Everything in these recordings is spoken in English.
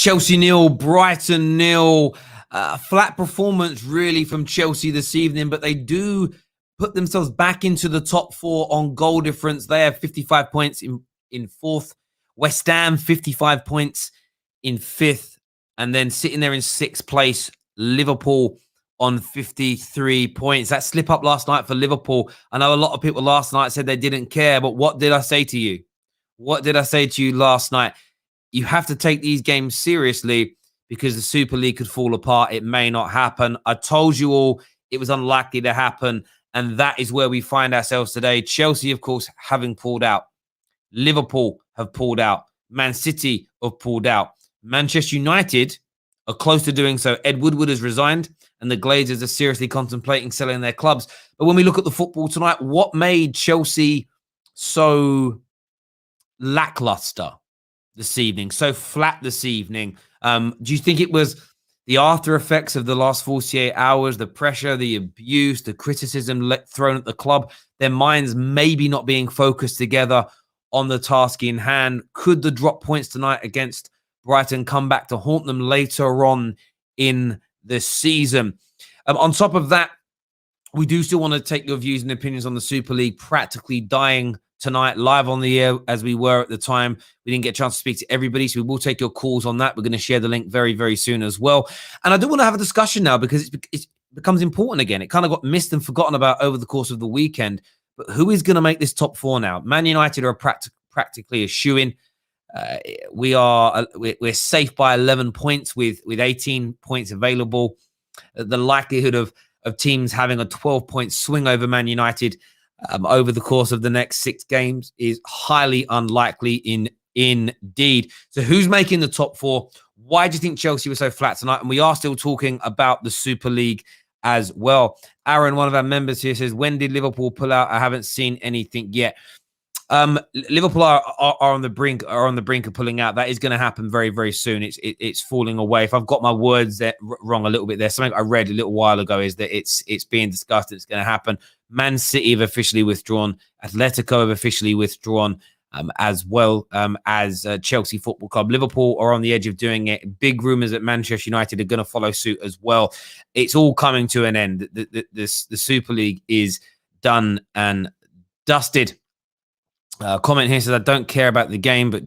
Chelsea nil, Brighton nil. Flat performance really from Chelsea this evening, but they do put themselves back into the top four on goal difference. They have 55 points in fourth. West Ham, 55 points in fifth. And then sitting there in sixth place, Liverpool on 53 points. That slip up last night for Liverpool. I know a lot of people last night said they didn't care, but what did I say to you? What did I say to you last night? You have to take these games seriously because the Super League could fall apart. It may not happen. I told you all it was unlikely to happen, and that is where we find ourselves today. Chelsea, of course, having pulled out. Liverpool have pulled out. Man City have pulled out. Manchester United are close to doing so. Ed Woodward has resigned, and the Glazers are seriously contemplating selling their clubs. But when we look at the football tonight, what made Chelsea so lackluster this evening, so flat this evening? Do you think it was the after effects of the last 48 hours, the pressure, the abuse, the criticism thrown at the club, their minds maybe not being focused together on the task in hand? Could the drop points tonight against Brighton come back to haunt them later on in the season? On top of that, we do still want to take your views and opinions on the Super League practically dying tonight, live on the air as we were at the time. We didn't get a chance to speak to everybody, so we will take your calls on that. We're going to share the link very, very soon as well. And I do want to have a discussion now because it becomes important again. It kind of got missed and forgotten about over the course of the weekend. But who is going to make this top four now? Man United are practically a shoo-in. We're safe by 11 points with 18 points available. The likelihood of teams having a 12-point swing over Man United over the course of the next 6 games is highly unlikely indeed. So who's making the top four? Why do you think Chelsea was so flat tonight? And we are still talking about the Super League as well. Aaron, one of our members here, says, when did Liverpool pull out? I haven't seen anything yet. Liverpool are on the brink of pulling out. That is going to happen very, very soon. It's falling away. If I've got my words there wrong a little bit there, something I read a little while ago is that it's being discussed. It's going to happen. Man City have officially withdrawn. Atletico have officially withdrawn, as well as Chelsea Football Club. Liverpool are on the edge of doing it. Big rumours that Manchester United are going to follow suit as well. It's all coming to an end. The Super League is done and dusted. Comment here says, I don't care about the game, but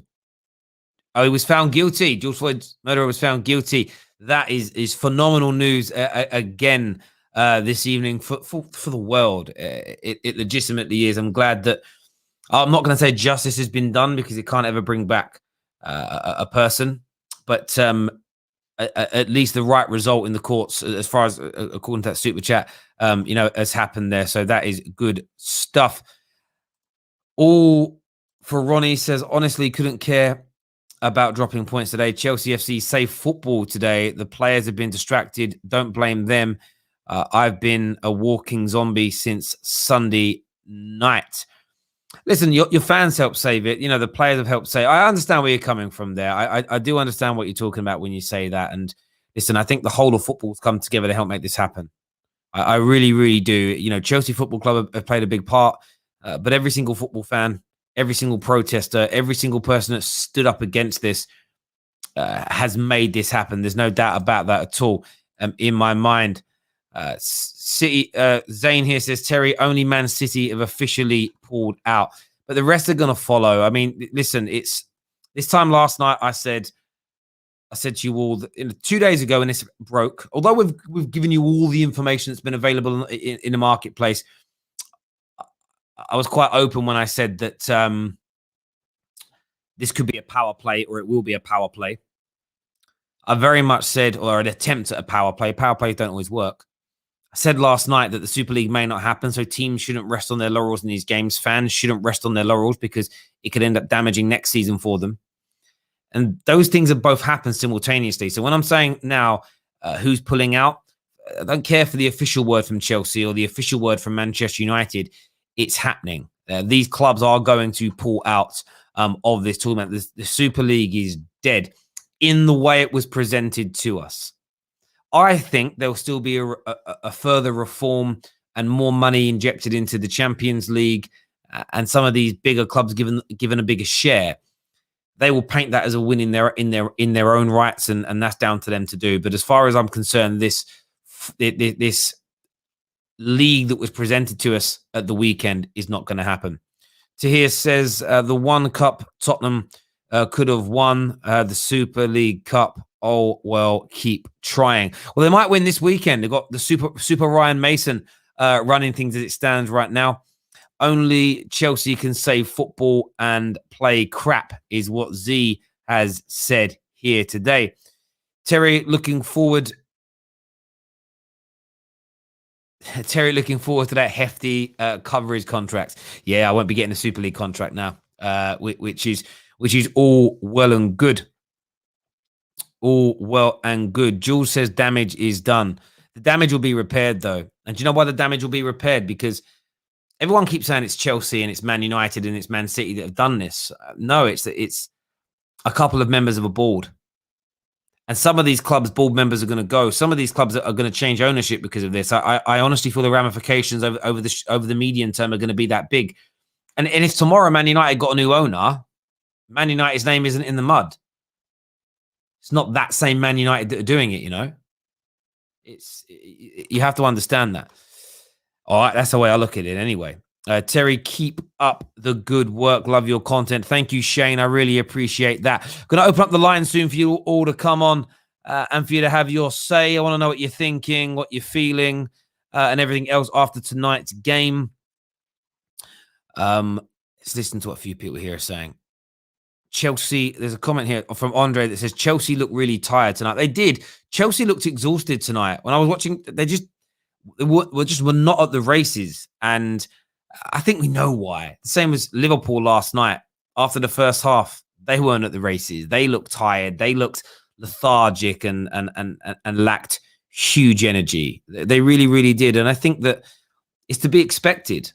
he was found guilty. George Floyd's murderer was found guilty. That is phenomenal news again this evening for the world. It legitimately is. I'm glad that I'm not going to say justice has been done because it can't ever bring back a person, but at least the right result in the courts, as far as according to that super chat, has happened there. So that is good stuff. All for Ronnie says, honestly, couldn't care about dropping points today. Chelsea FC save football today. The players have been distracted. Don't blame them. I've been a walking zombie since Sunday night. Listen, your fans help save it. The players have helped save. I understand where you're coming from there. I do understand what you're talking about when you say that. And listen, I think the whole of football's come together to help make this happen. I really, really do. Chelsea Football Club have played a big part. But every single football fan, every single protester, every single person that stood up against this has made this happen. There's no doubt about that at all in my mind. Zane here says, Terry, only Man City have officially pulled out. But the rest are going to follow. I mean, listen, it's this time last night I said to you all 2 days ago when this broke, although we've given you all the information that's been available in the marketplace, I was quite open when I said that this could be a power play or it will be a power play. I very much said, or an attempt at a power play. Power plays don't always work. I said last night that the Super League may not happen, so teams shouldn't rest on their laurels in these games. Fans shouldn't rest on their laurels because it could end up damaging next season for them. And those things have both happened simultaneously. So when I'm saying now who's pulling out, I don't care for the official word from Chelsea or the official word from Manchester United. It's happening. These clubs are going to pull out of this tournament. The Super League is dead in the way it was presented to us. I think there'll still be a further reform and more money injected into the Champions League and some of these bigger clubs given a bigger share. they will paint that as a win in their own rights, and that's down to them to do. But as far as I'm concerned, this league that was presented to us at the weekend is not going to happen. Tahir says the one cup Tottenham could have won the Super League Cup. Oh, well, keep trying. Well, they might win this weekend. They've got the Super Ryan Mason running things as it stands right now. Only Chelsea can save football and play crap is what Z has said here today. Terry looking forward to that hefty coverage contract. Yeah, I won't be getting a Super League contract now, which is all well and good. All well and good. Jules says damage is done. The damage will be repaired, though. And do you know why the damage will be repaired? Because everyone keeps saying it's Chelsea and it's Man United and it's Man City that have done this. No, it's a couple of members of a board. And some of these clubs' board members are going to go. Some of these clubs are going to change ownership because of this. I honestly feel the ramifications over the medium term are going to be that big. And if tomorrow Man United got a new owner, Man United's name isn't in the mud. It's not that same Man United that are doing it, you know. You have to understand that. All right, that's the way I look at it anyway. Terry, keep up the good work. Love your content. Thank you, Shane. I really appreciate that. Going to open up the line soon for you all to come on and for you to have your say. I want to know what you're thinking, what you're feeling, and everything else after tonight's game. Let's listen to what a few people here are saying. Chelsea, there's a comment here from Andre that says Chelsea looked really tired tonight. They did. Chelsea looked exhausted tonight. When I was watching, they were not at the races. And I think we know why. The same as Liverpool last night. After the first half, they weren't at the races. They looked tired. They looked lethargic and lacked huge energy. They really, really did. And I think that it's to be expected.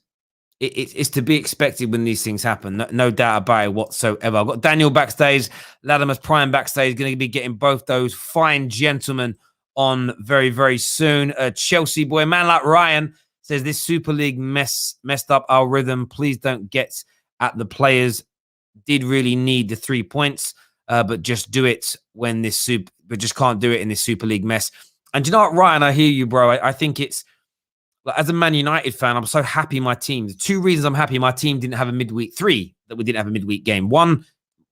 It's to be expected when these things happen. No doubt about it whatsoever. I've got Daniel backstage, Latimer's Prime backstage. Going to be getting both those fine gentlemen on very, very soon. Chelsea boy, man like Ryan, says this Super League messed up our rhythm. Please don't get at the players. Did really need the 3 points, but just do it but just can't do it in this Super League mess. And do you know what, Ryan? I hear you, bro. I think it's, as a Man United fan, I'm so happy my team. The two reasons I'm happy my team didn't have a midweek. Three, that we didn't have a midweek game. One,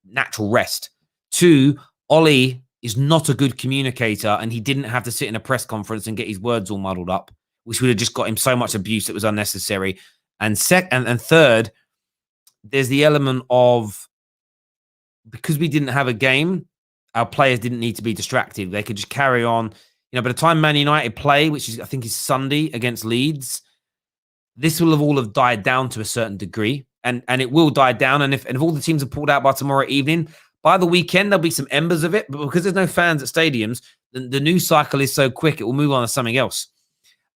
natural rest. Two, Ollie is not a good communicator and he didn't have to sit in a press conference and get his words all muddled up, which would have just got him so much abuse that was unnecessary. And third, there's the element of, because we didn't have a game, our players didn't need to be distracted. They could just carry on. You know, by the time Man United play, which is I think is Sunday against Leeds, this will have all died down to a certain degree, and it will die down. And if all the teams are pulled out by tomorrow evening, by the weekend there'll be some embers of it. But because there's no fans at stadiums, the news cycle is so quick, it will move on to something else.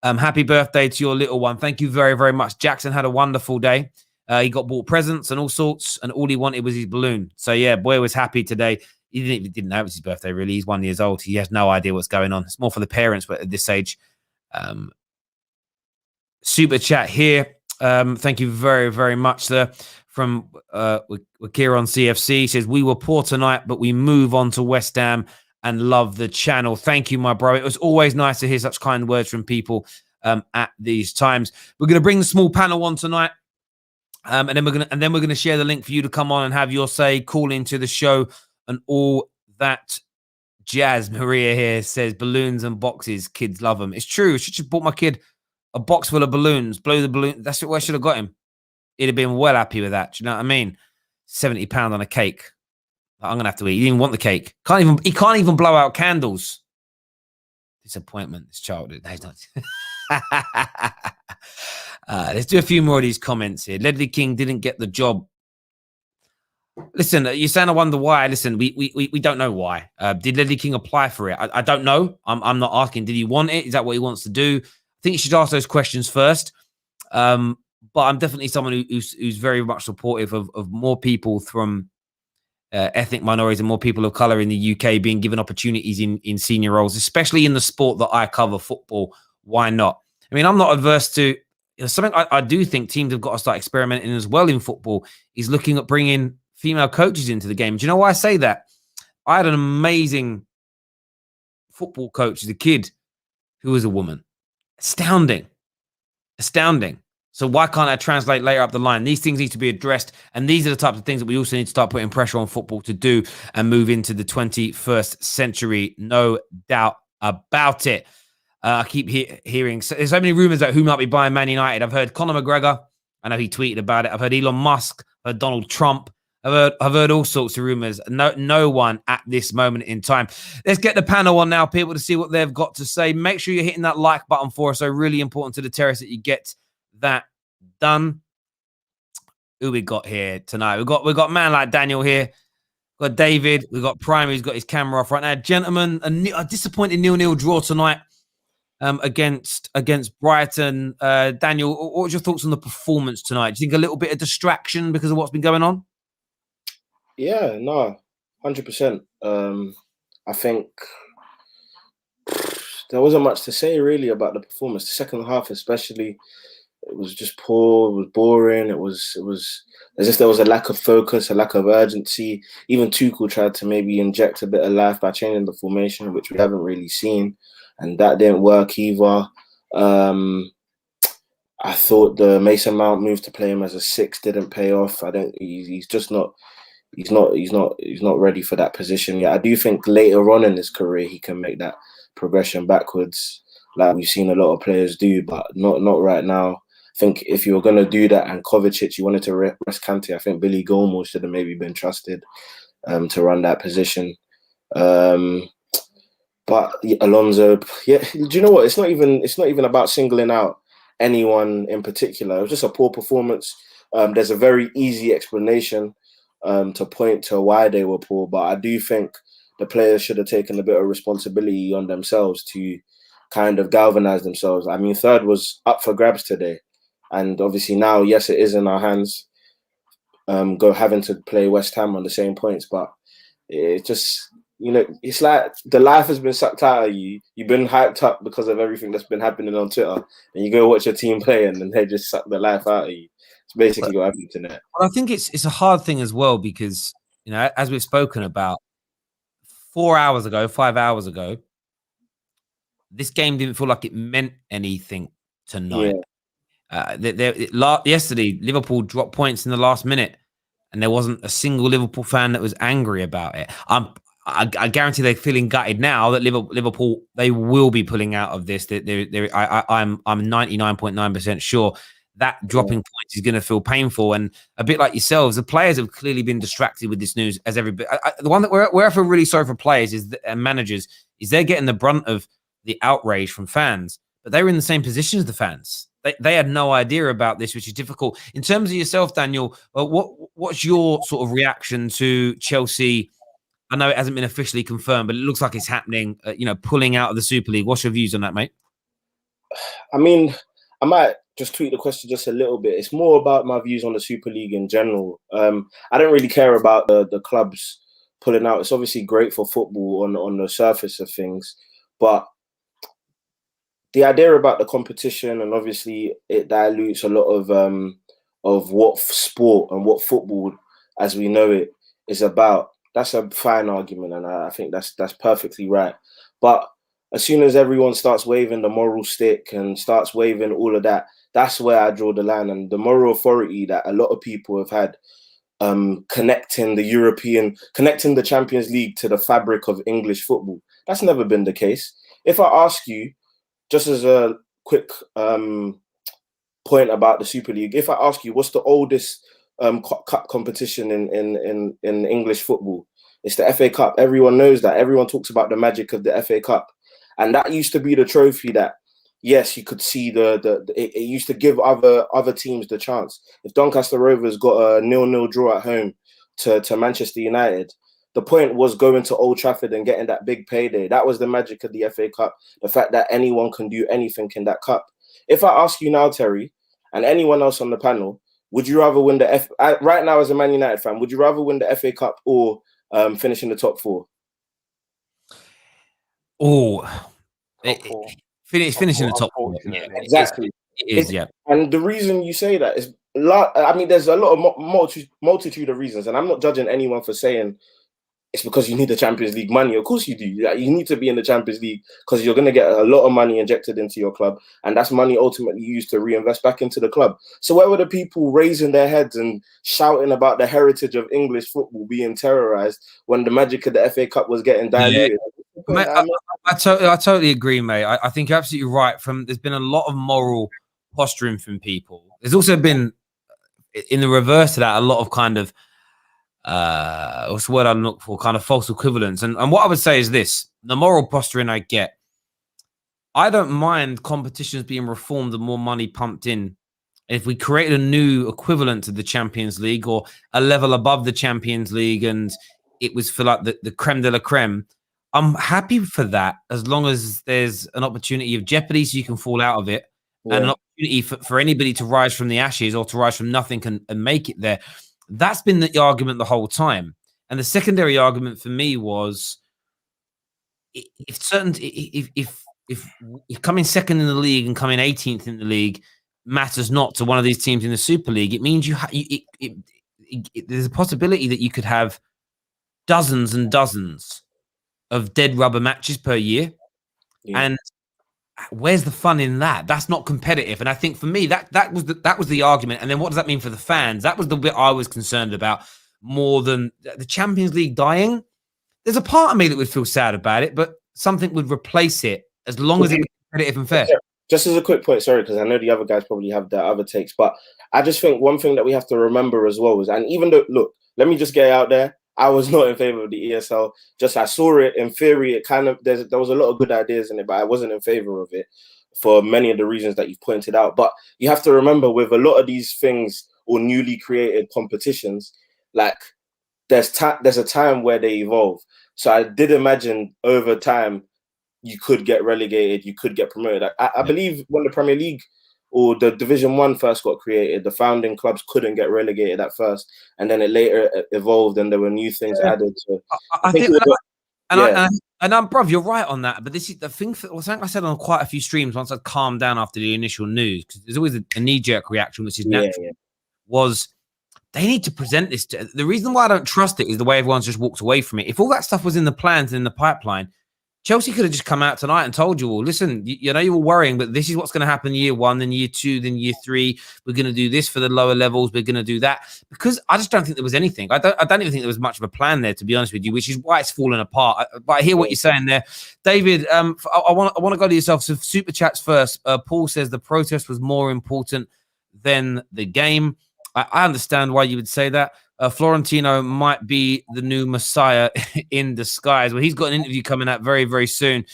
Happy birthday to your little one. Thank you very, very much. Jackson had a wonderful day. He got bought presents and all sorts, and all he wanted was his balloon. So yeah, boy was happy today. He didn't know it was his birthday, really. He's 1 year old. He has no idea what's going on. It's more for the parents, but at this age. Super chat here. Thank you very, very much, sir. From Kieran CFC. Says, we were poor tonight, but we move on to West Ham and love the channel. Thank you, my bro. It was always nice to hear such kind words from people at these times. We're going to bring the small panel on tonight. And then we're gonna share the link for you to come on and have your say, call into the show, and all that jazz. Maria here says balloons and boxes, kids love them. It's true. I should have bought my kid a box full of balloons. Blow the balloon. That's what I should have got him. He'd have been well happy with that. Do you know what I mean? £70 on a cake. I'm gonna have to eat. He didn't want the cake. He can't even blow out candles. Disappointment. This childhood. No, he's not. Let's do a few more of these comments here. Ledley King didn't get the job. Listen, you're saying I wonder why. Listen, we don't know why. Did Ledley King apply for it? I don't know. I'm not asking. Did he want it? Is that what he wants to do? I think you should ask those questions first. But I'm definitely someone who's very much supportive of more people from ethnic minorities and more people of color in the UK being given opportunities in senior roles, especially in the sport that I cover, football. Why not? I mean, I'm not averse to something I do think teams have got to start experimenting as well in football is looking at bringing female coaches into the game. Do you know why I say that? I had an amazing football coach as a kid who was a woman. Astounding. So why can't I translate later up the line? These things need to be addressed, and these are the types of things that we also need to start putting pressure on football to do and move into the 21st century. No doubt about it. I keep hearing there's so many rumors about who might be buying Man United. I've heard Conor McGregor. I know he tweeted about it. I've heard Elon Musk. I've heard Donald Trump. I've heard all sorts of rumors. No one at this moment in time. Let's get the panel on now, people, to see what they've got to say. Make sure you're hitting that like button for us. So really important to the terrace that you get that done. Who we got here tonight? We've got man like Daniel here. We've got David. We've got Prime, who's got his camera off right now. Gentlemen, a disappointing 0-0 draw tonight against Brighton. Daniel, what was your thoughts on the performance tonight? Do you think a little bit of distraction because of what's been going on? Yeah, no, 100%. I think there wasn't much to say really about the performance. The second half, especially, it was just poor. It was boring. It was as if there was a lack of focus, a lack of urgency. Even Tuchel tried to maybe inject a bit of life by changing the formation, which we haven't really seen, and that didn't work either. I thought the Mason Mount move to play him as a 6 didn't pay off. He's just not. He's not ready for that position yet. I do think later on in his career he can make that progression backwards, like we've seen a lot of players do, but not right now. I think if you were going to do that and Kovacic, you wanted to rest Kante, I think Billy Gilmour should have maybe been trusted to run that position. But Alonso, yeah, do you know what? It's not even about singling out anyone in particular. It was just a poor performance. There's a very easy explanation to point to why they were poor, but I do think the players should have taken a bit of responsibility on themselves to kind of galvanize themselves. I mean, third was up for grabs today, and obviously now, yes, it is in our hands. Having to play West Ham on the same points, but it just, it's like the life has been sucked out of you. You've been hyped up because of everything that's been happening on Twitter, and you go watch your team play, and then they just suck the life out of you. It's basically what happened tonight. Well, I think it's a hard thing as well because, as we've spoken about 5 hours ago, this game didn't feel like it meant anything tonight. Yeah. Yesterday, Liverpool dropped points in the last minute, and there wasn't a single Liverpool fan that was angry about it. I guarantee they're feeling gutted now that Liverpool, they will be pulling out of this. I'm 99.9% sure that dropping points is going to feel painful. And a bit like yourselves, the players have clearly been distracted with this news. As everybody, the one that where I feel really sorry for players and managers is they're getting the brunt of the outrage from fans, but they were in the same position as the fans. They had no idea about this, which is difficult. In terms of yourself, Daniel, what's your sort of reaction to Chelsea? I know it hasn't been officially confirmed, but it looks like it's happening, pulling out of the Super League. What's your views on that, mate? I mean, I might just tweak the question just a little bit. It's more about my views on the Super League in general. I don't really care about the clubs pulling out. It's obviously great for football on the surface of things, but the idea about the competition, and obviously it dilutes a lot of what sport and what football as we know it is about. That's a fine argument, and I think that's perfectly right. But as soon as everyone starts waving the moral stick and starts waving all of that, that's where I draw the line. And the moral authority that a lot of people have had connecting the Champions League to the fabric of English football, that's never been the case. If I ask you, just as a quick point about the Super League, if I ask you what's the oldest cup competition in English football, it's the FA Cup. Everyone knows that. Everyone talks about the magic of the FA Cup, and that used to be the trophy that, yes, you could see it used to give other teams the chance. If Doncaster Rovers got a 0-0 draw at home to Manchester United, the point was going to Old Trafford and getting that big payday. That was the magic of the FA Cup, the fact that anyone can do anything in that cup. If I ask you now, Terry, and anyone else on the panel, would you rather win right now as a Man United fan, would you rather win the FA Cup or finish in the top 4? Finishing the top 4. Yeah, exactly. It is, yeah. And the reason you say that is I mean, there's a lot of multitude of reasons, and I'm not judging anyone for saying it's because you need the Champions League money. Of course you do. Like, you need to be in the Champions League because you're going to get a lot of money injected into your club, and that's money ultimately used to reinvest back into the club. So where were the people raising their heads and shouting about the heritage of English football being terrorized when the magic of the FA Cup was getting diluted? Yeah. Mate, I totally agree, mate. I think you're absolutely right. There's been a lot of moral posturing from people. There's also been, in the reverse of that, a lot of kind of what's the word I'm looking for? Kind of false equivalence. And what I would say is this: the moral posturing I get, I don't mind competitions being reformed and more money pumped in. If we created a new equivalent to the Champions League or a level above the Champions League, and it was for like the creme de la creme, I'm happy for that, as long as there's an opportunity of jeopardy so you can fall out of it, and an opportunity for anybody to rise from the ashes or to rise from nothing and make it there. That's been the argument the whole time. And the secondary argument for me was, if coming second in the league and coming 18th in the league matters not to one of these teams in the Super League, it means there's a possibility that you could have dozens and dozens of dead rubber matches per year. Yeah. And where's the fun in that? That's not competitive. And I think for me, that was the argument. And then what does that mean for the fans? That was the bit I was concerned about more than the Champions League dying. There's a part of me that would feel sad about it, but something would replace it as long as it was competitive and fair. Just as a quick point, sorry, because I know the other guys probably have their other takes, but I just think one thing that we have to remember as well is, and even though, look, let me just get out there, I was not in favor of the ESL. Just I saw it in theory. It kind of there was a lot of good ideas in it, but I wasn't in favor of it for many of the reasons that you've pointed out. But you have to remember, with a lot of these things or newly created competitions, like there's a time where they evolve. So I did imagine over time you could get relegated, you could get promoted. I believe when the Premier League or the Division 1 first got created, the founding clubs couldn't get relegated at first, and then it later evolved and there were new things added. So bruv, you're right on that. But this is the thing. Something I said on quite a few streams once I'd calmed down after the initial news, because there's always a knee-jerk reaction, which is natural. Was they need to present this. The reason why I don't trust it is the way everyone's just walked away from it. If all that stuff was in the plans and in the pipeline, Chelsea could have just come out tonight and told you all, listen, you know, you were worrying, but this is what's going to happen year 1, then year 2, then year 3. We're going to do this for the lower levels. We're going to do that. Because I just don't think there was anything. I don't even think there was much of a plan there, to be honest with you, which is why it's fallen apart. But I hear what you're saying there. David, I want to go to yourself. So super chats first. Paul says the protest was more important than the game. I understand why you would say that. Florentino might be the new Messiah in disguise. Well, he's got an interview coming out very, very soon.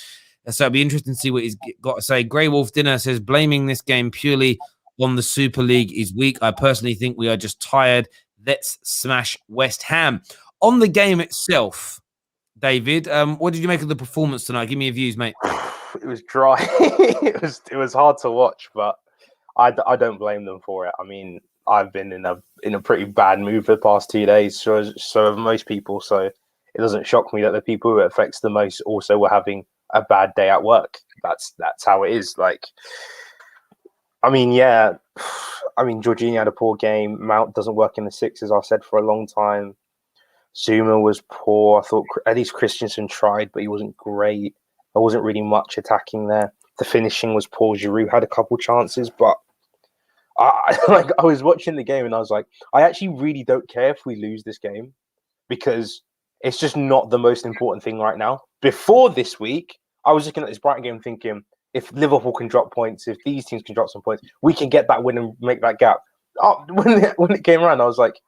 So it'll be interesting to see what he's got to say. Grey Wolf Dinner says, blaming this game purely on the Super League is weak. I personally think we are just tired. Let's smash West Ham. On the game itself, David, what did you make of the performance tonight? Give me your views, mate. It was dry. it was hard to watch, but I don't blame them for it. I mean, I've been in a pretty bad mood for the past 2 days, so have most people. So it doesn't shock me that the people who it affects the most also were having a bad day at work. That's how it is. Like, I mean, yeah. I mean, Jorginho had a poor game. Mount doesn't work in the six, as I've said for a long time. Zuma was poor. I thought at least Christensen tried, but he wasn't great. There wasn't really much attacking there. The finishing was poor. Giroud had a couple chances, but I was watching the game and I was like, I actually really don't care if we lose this game, because it's just not the most important thing right now. Before this week, I was looking at this Brighton game thinking, if Liverpool can drop points, if these teams can drop some points, we can get that win and make that gap. When it came around, I was like,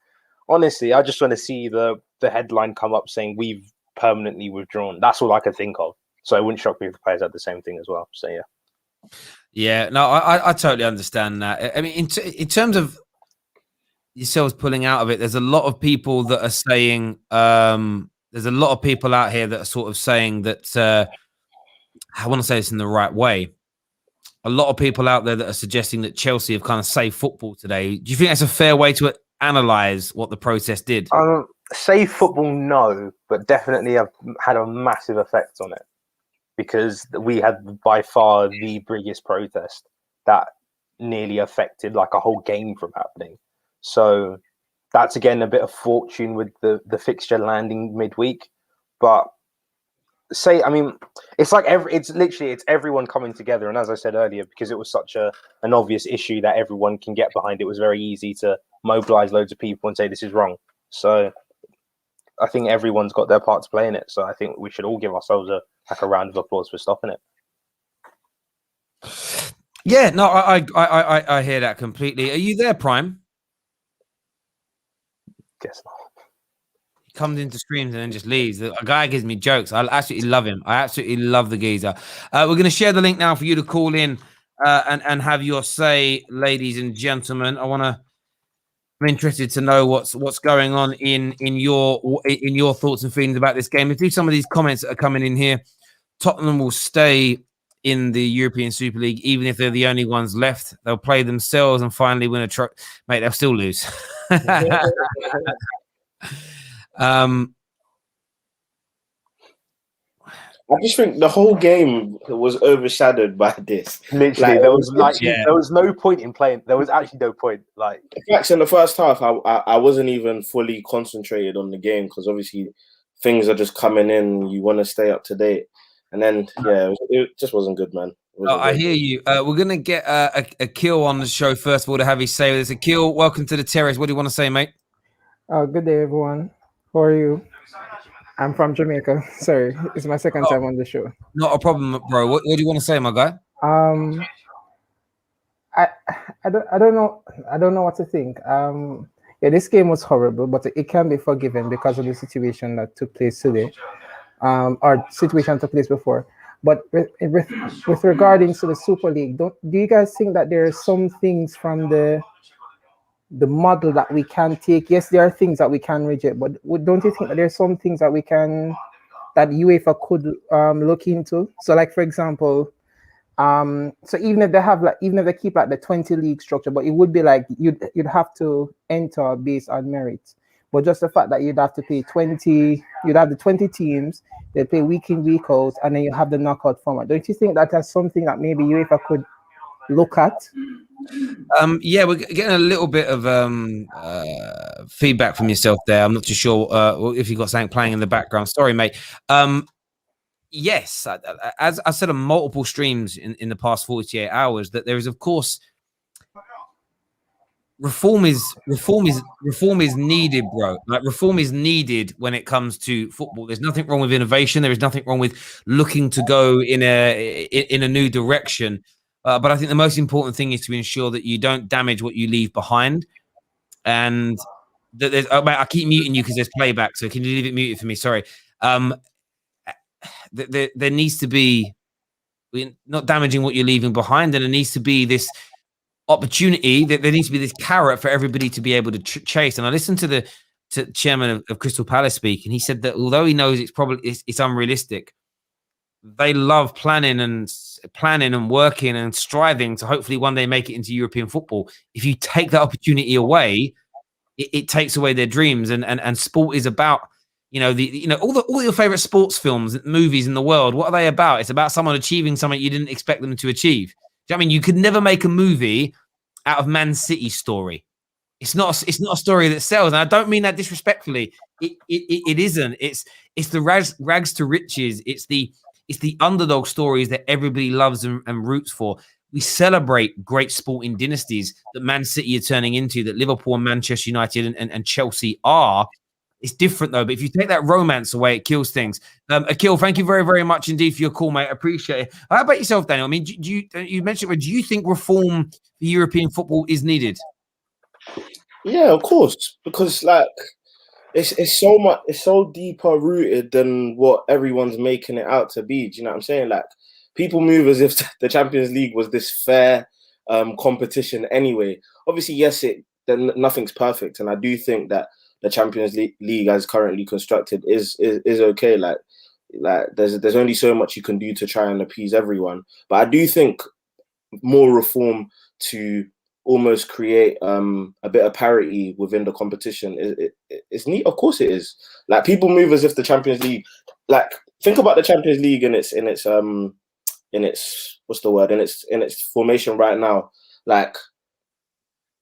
honestly, I just want to see the headline come up saying we've permanently withdrawn. That's all I could think of. So it wouldn't shock me if the players had the same thing as well. So, yeah. Yeah, no, I totally understand that. I mean, in terms of yourselves pulling out of it, there's a lot of people that are saying, there's a lot of people out here that are sort of saying that, I want to say this in the right way. A lot of people out there that are suggesting that Chelsea have kind of saved football today. Do you think that's a fair way to analyze what the protest did? Save football, no, but definitely have had a massive effect on it. Because we had by far the biggest protest that nearly affected like a whole game from happening. So that's again a bit of fortune with the fixture landing midweek. But it's like it's everyone coming together. And as I said earlier, because it was such an obvious issue that everyone can get behind, it was very easy to mobilize loads of people and say this is wrong. So I think everyone's got their part to play in it. So I think we should all give ourselves a round of applause for stopping it. Yeah, no, I hear that completely. Are you there, Prime? Guess not. He comes into streams and then just leaves. A guy gives me jokes. I absolutely love him. I absolutely love the geezer. We're going to share the link now for you to call in and have your say, ladies and gentlemen. I'm interested to know what's going on in your thoughts and feelings about this game. Let's do some of these comments that are coming in here. Tottenham will stay in the European Super League, even if they're the only ones left. They'll play themselves and finally win a trophy. Mate, they'll still lose. I just think the whole game was overshadowed by this. Literally, there was no point in playing. There was actually no point. Like, in fact, in the first half, I wasn't even fully concentrated on the game because obviously things are just coming in. You want to stay up to date, and then it just wasn't good, man. I hear you. We're gonna get Akil on the show first of all to have his say with us. Akil, welcome to the terrace. What do you want to say, mate? Good day, everyone. How are you? I'm from Jamaica. Sorry, it's my second time on the show. Not a problem, bro. What do you want to say, my guy? I don't know what to think. This game was horrible, but it can be forgiven because of the situation that took place today, or situation took place before. But with regarding to the Super League, do you guys think that there are some things from the model that we can take? Yes, there are things that we can reject, but don't you think that there's some things that that UEFA could look into? So, like, for example, so even if they keep like the 20 league structure, but it would be like you'd have to enter based on merit. But just the fact that you'd have to play 20, you'd have the 20 teams, they play week in, week out, and then you have the knockout format. Don't you think that that's something that maybe UEFA could look at? Yeah, we're getting a little bit of feedback from yourself there. I'm not too sure if you've got something playing in the background. Sorry, mate. Yes, as I said on multiple streams in the past 48 hours, that there is, of course, reform is needed, bro. Like, reform is needed when it comes to football. There's nothing wrong with innovation. There is nothing wrong with looking to go in a new direction. But I think the most important thing is to ensure that you don't damage what you leave behind. And I keep muting you because there's playback. So can you leave it muted for me? Sorry. There needs to be not damaging what you're leaving behind, and there needs to be this opportunity. That there needs to be this carrot for everybody to be able to chase. And I listened to the chairman of Crystal Palace speak, and he said that although he knows it's unrealistic, they love planning and working and striving to hopefully one day make it into European football. If you take that opportunity away, it takes away their dreams. And sport is about, all your favorite sports films, movies in the world. What are they about? It's about someone achieving something you didn't expect them to achieve. Do you know what I mean? You could never make a movie out of Man City's story. It's not a story that sells. And I don't mean that disrespectfully. It isn't. It's the rags to riches. It's the underdog stories that everybody loves and roots for. We celebrate great sporting dynasties that Man City are turning into, that Liverpool and Manchester United and Chelsea are. It's different, though. But if you take that romance away, it kills things. Akil, thank you very, very much indeed for your call, mate. I appreciate it. How about yourself, Daniel? I mean, you mentioned, but do you think reform for European football is needed? Yeah, of course. Because, like, it's so deeper rooted than what everyone's making it out to be. Do you know what I'm saying? Like, people move as if the Champions League was this fair competition anyway. Obviously, yes, nothing's perfect, and I do think that the Champions League as currently constructed is okay. Like there's only so much you can do to try and appease everyone. But I do think more reform to almost create a bit of parity within the competition it's neat. Of course it is. Like, people move as if the Champions League, like, think about the Champions League in its what's the word, in its formation right now. Like,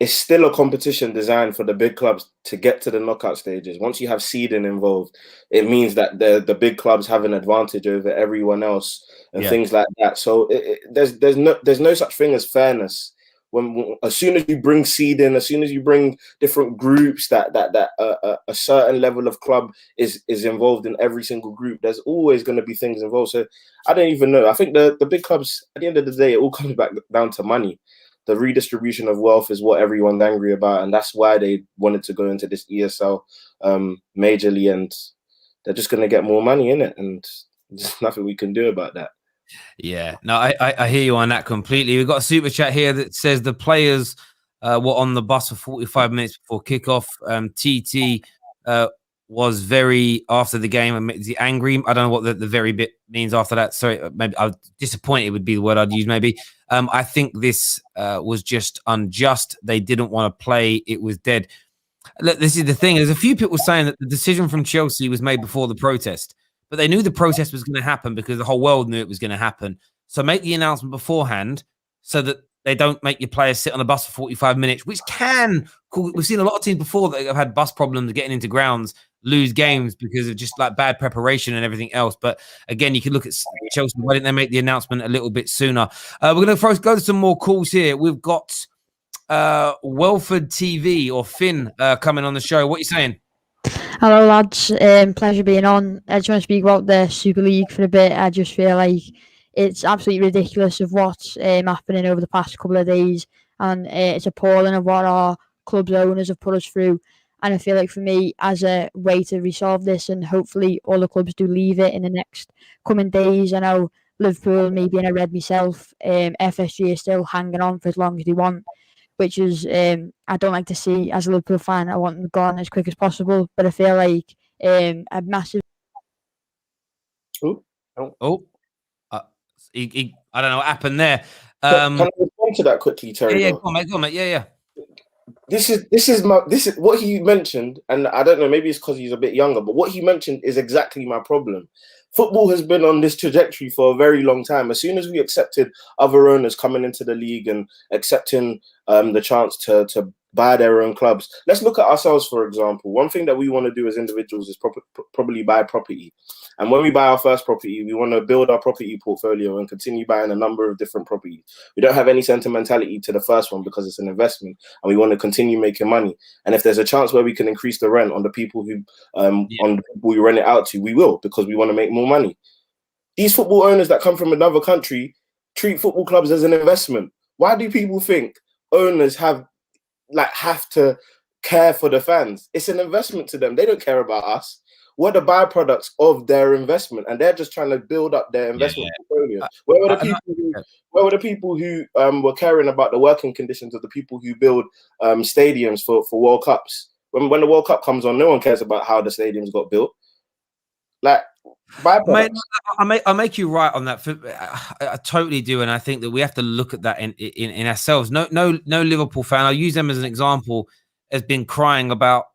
it's still a competition designed for the big clubs to get to the knockout stages. Once you have seeding involved, it means that the big clubs have an advantage over everyone else and things like that. So there's no such thing as fairness. When as soon as you bring seeding, as soon as you bring different groups, that a certain level of club is involved in every single group, there's always going to be things involved. So I don't even know. I think the big clubs, at the end of the day, it all comes back down to money. The redistribution of wealth is what everyone's angry about, and that's why they wanted to go into this ESL majorly, and they're just going to get more money in it, and there's nothing we can do about that. Yeah, no, I hear you on that completely. We've got a super chat here that says the players were on the bus for 45 minutes before kickoff. TT was very, after the game, is he angry? I don't know what the very bit means after that. Sorry, maybe I was disappointed would be the word I'd use maybe. I think this was just unjust. They didn't want to play. It was dead. Look, this is the thing. There's a few people saying that the decision from Chelsea was made before the protest, but they knew the protest was going to happen because the whole world knew it was going to happen. So make the announcement beforehand so that they don't make your players sit on a bus for 45 minutes, which can – we've seen a lot of teams before that have had bus problems getting into grounds, lose games because of just like bad preparation and everything else. But again, you can look at Chelsea. Why didn't they make the announcement a little bit sooner? We're going to first go to some more calls here. We've got Welford TV or Finn coming on the show. What are you saying? Hello, lads. Pleasure being on. I just want to speak about the Super League for a bit. I just feel like it's absolutely ridiculous of what's happening over the past couple of days, and it's appalling of what our club's owners have put us through. And I feel like for me, as a way to resolve this, and hopefully all the clubs do leave it in the next coming days. I know Liverpool, me being a Red myself, FSG is still hanging on for as long as they want, which is I don't like to see as a Liverpool fan. I want them gone as quick as possible, but I feel like a massive. I don't know what happened there. Can I respond to that quickly, Terry? Yeah, go on, mate. Yeah. This is what he mentioned, and I don't know, maybe it's because he's a bit younger, but what he mentioned is exactly my problem. Football has been on this trajectory for a very long time. As soon as we accepted other owners coming into the league and accepting the chance to buy their own clubs, let's look at ourselves, for example. One thing that we want to do as individuals is probably buy property. And when we buy our first property, we want to build our property portfolio and continue buying a number of different properties. We don't have any sentimentality to the first one because it's an investment and we want to continue making money. And if there's a chance where we can increase the rent on the people who on the people we rent it out to, we will, because we want to make more money. These football owners that come from another country treat football clubs as an investment. Why do people think owners have to care for the fans? It's an investment to them. They don't care about us. We're the byproducts of their investment, and they're just trying to build up their investment portfolio. Where were the people who were caring about the working conditions of the people who build stadiums for World Cups? When the World Cup comes on, no one cares about how the stadiums got built. Like, mate, I make you right on that. I totally do, and I think that we have to look at that in ourselves. No Liverpool fan, I'll use them as an example, has been crying about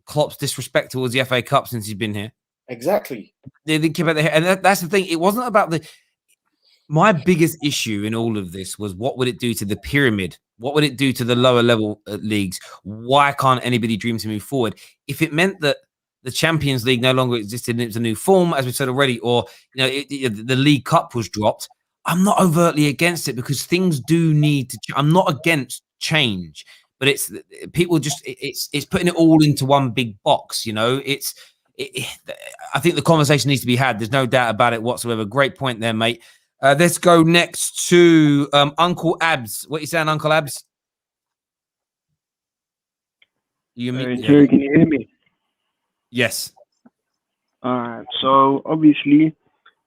Klopp's disrespect towards the FA Cup since he's been here. Exactly. They didn't care about and that's the thing. It wasn't about my biggest issue in all of this was what would it do to the pyramid? What would it do to the lower level leagues? Why can't anybody dream to move forward? If it meant that the Champions League no longer existed and it was a new form, as we said already, or the League Cup was dropped, I'm not overtly against it because things do need to. I'm not against change. But it's people just it's putting it all into one big box, I think the conversation needs to be had. There's no doubt about it whatsoever. Great point there, mate. Let's go next to Uncle Abs. What are you saying, Uncle Abs? Terry, can you hear me? Yes. All right. So obviously,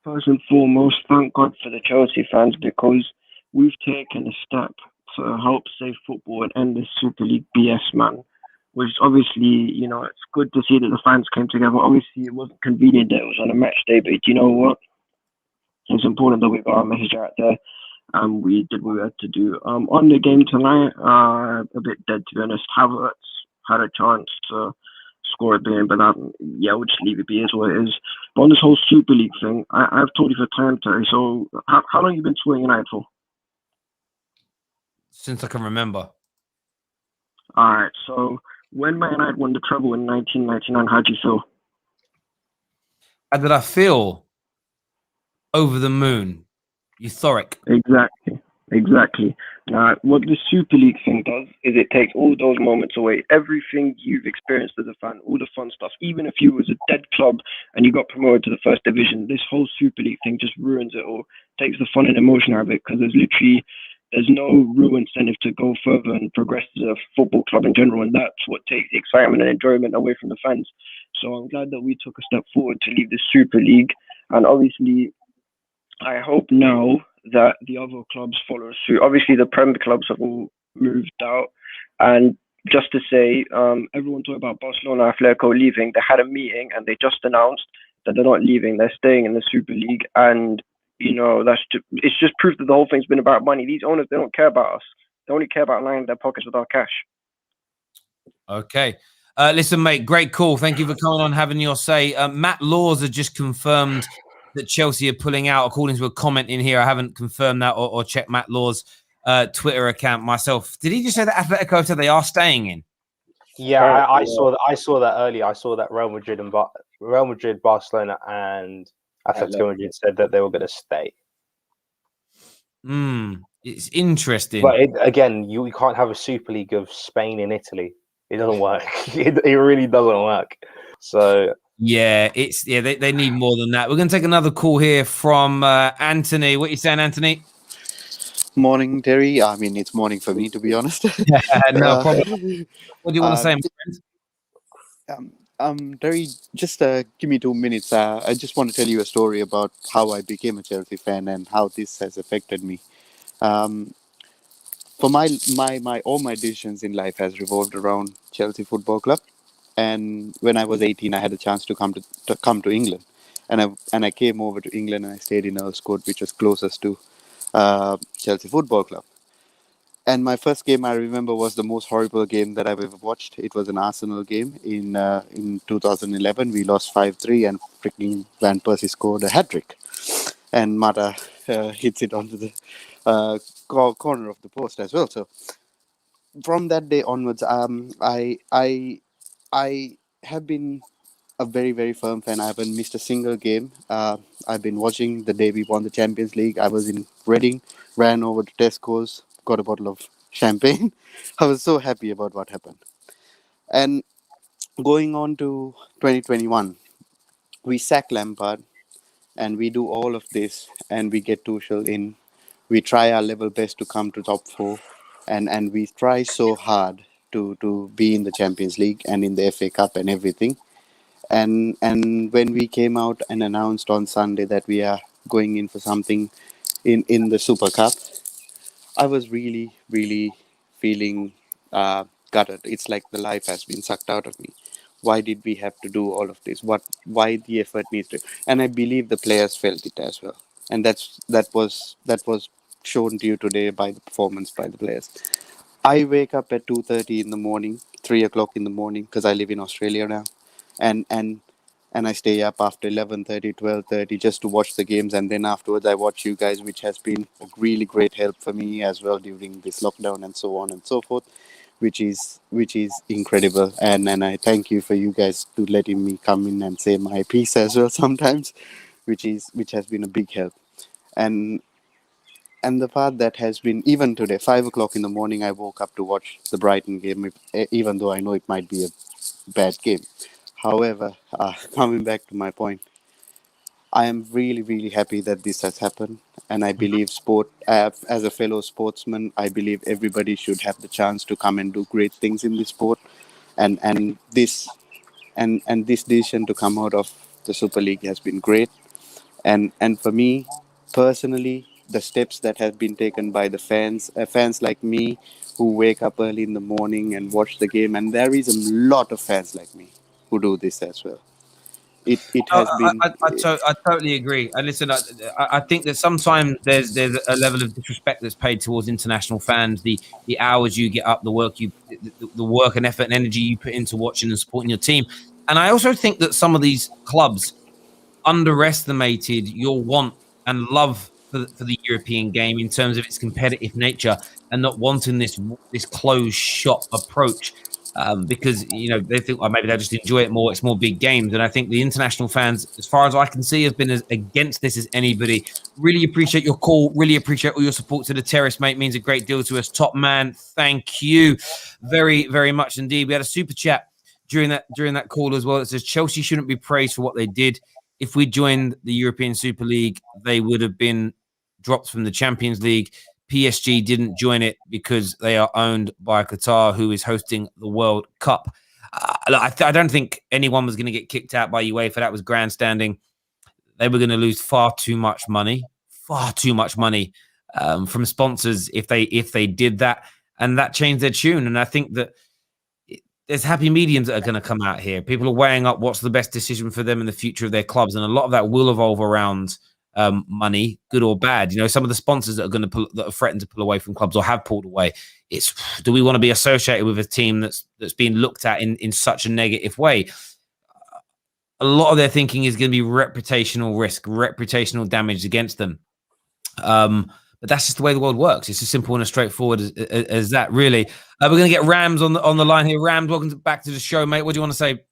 first and foremost, thank God for the Chelsea fans because we've taken a step to help save football and end this Super League BS, man. Which obviously, it's good to see that the fans came together. Obviously, it wasn't convenient that it was on a match day, but you know what? It's important that we got our message out there and we did what we had to do. On the game tonight, a bit dead to be honest. Havertz had a chance to score at the end, but we'll just leave it be as what it is. But on this whole Super League thing, I've told you for time, Terry. So how long have you been Twitter United for? Since I can remember. All right. So when Man United won the treble in 1999, how'd you feel? How did I feel? Over the moon. Euphoric. Exactly. Now, what the Super League thing does is it takes all those moments away. Everything you've experienced as a fan, all the fun stuff. Even if you was a dead club and you got promoted to the first division, this whole Super League thing just ruins it all. Takes the fun and emotion out of it because there's no real incentive to go further and progress as a football club in general, and that's what takes the excitement and enjoyment away from the fans. So I'm glad that we took a step forward to leave the Super League, and obviously I hope now that the other clubs follow suit. Obviously, the Premier clubs have all moved out. And just to say, everyone talking about Barcelona, Atletico leaving. They had a meeting and they just announced that they're not leaving. They're staying in the Super League. And, it's just proof that the whole thing's been about money. These owners, they don't care about us. They only care about lining their pockets with our cash. Okay. Listen, mate, great call. Thank you for coming on, having your say. Matt Laws has just confirmed that Chelsea are pulling out, according to a comment in here. I haven't confirmed that or checked Matt Laws' Twitter account myself. Did he just say that Atletico said they are staying in? Yeah, I saw that. I saw that earlier. I saw that Real Madrid, Barcelona, and Atletico Madrid said that they were going to stay. It's interesting. But again, you can't have a Super League of Spain and Italy. It doesn't work. It really doesn't work. So. Yeah, they need more than that. We're going to take another call here from Anthony. What are you saying, Anthony? Morning, Terry. I mean, it's morning for me, to be honest. No problem. What do you want to say, my friend? Terry, just give me 2 minutes. I just want to tell you a story about how I became a Chelsea fan and how this has affected me. For all my decisions in life has revolved around Chelsea Football Club. And when I was 18, I had a chance to come to England, and I came over to England and I stayed in Earl's Court, which was closest to Chelsea Football Club. And my first game I remember was the most horrible game that I've ever watched. It was an Arsenal game in 2011. We lost 5-3, and freaking Van Persie scored a hat-trick, and Mata hits it onto the corner of the post as well. So from that day onwards, I have been a very, very firm fan. I haven't missed a single game. I've been watching the day we won the Champions League. I was in Reading, ran over to Tesco's, got a bottle of champagne. I was so happy about what happened. And going on to 2021, we sack Lampard and we do all of this and we get Tuchel in. We try our level best to come to top 4 and we try so hard to be in the Champions League and in the FA Cup and everything. And when we came out and announced on Sunday that we are going in for something in the Super Cup, I was really, really feeling gutted. It's like the life has been sucked out of me. Why did we have to do all of this? Why the effort needs to? And I believe the players felt it as well. And that was shown to you today by the performance by the players. I wake up at 2:30 in the morning, 3 o'clock in the morning, because I live in Australia now, and I stay up after 11:30, 12:30 just to watch the games, and then afterwards I watch you guys, which has been a really great help for me as well during this lockdown and so on and so forth, which is incredible. And I thank you for you guys to letting me come in and say my piece as well sometimes, which has been a big help. And the part that has been, even today, 5 o'clock in the morning, I woke up to watch the Brighton game, even though I know it might be a bad game. However, coming back to my point, I am really, really happy that this has happened. And I believe as a fellow sportsman, I believe everybody should have the chance to come and do great things in this sport. And this decision to come out of the Super League has been great. And for me, personally, the steps that have been taken by the fans like me who wake up early in the morning and watch the game, and there is a lot of fans like me who do this as well. It has been. I totally agree. And listen, I think that sometimes there's a level of disrespect that's paid towards international fans. The hours you get up, the work and effort and energy you put into watching and supporting your team. And I also think that some of these clubs underestimated your want and love for the European game in terms of its competitive nature and not wanting this closed shop approach. Because they think maybe they'll just enjoy it more. It's more big games, and I think the international fans, as far as I can see, have been as against this as anybody. Really appreciate your call. Really appreciate all your support to the terrace, mate. Means a great deal to us. Top man, thank you very, very much indeed. We had a super chat during that call as well. It says Chelsea shouldn't be praised for what they did. If we joined the European Super League, they would have been dropped from the Champions League. PSG didn't join it because they are owned by Qatar, who is hosting the World Cup. I don't think anyone was going to get kicked out by UEFA. That was grandstanding. They were going to lose far too much money from sponsors if they did that, and that changed their tune. And I think that there's happy mediums that are going to come out here. People are weighing up what's the best decision for them in the future of their clubs, and a lot of that will evolve around money, good or bad. Some of the sponsors that are threatened to pull away from clubs or have pulled away. It's, do we want to be associated with a team that's being looked at in such a negative way? A lot of their thinking is going to be reputational risk, reputational damage against them. But that's just the way the world works. It's as simple and as straightforward as that, really. We're going to get Rams on the line here. Rams, welcome back to the show, mate. What do you want to say?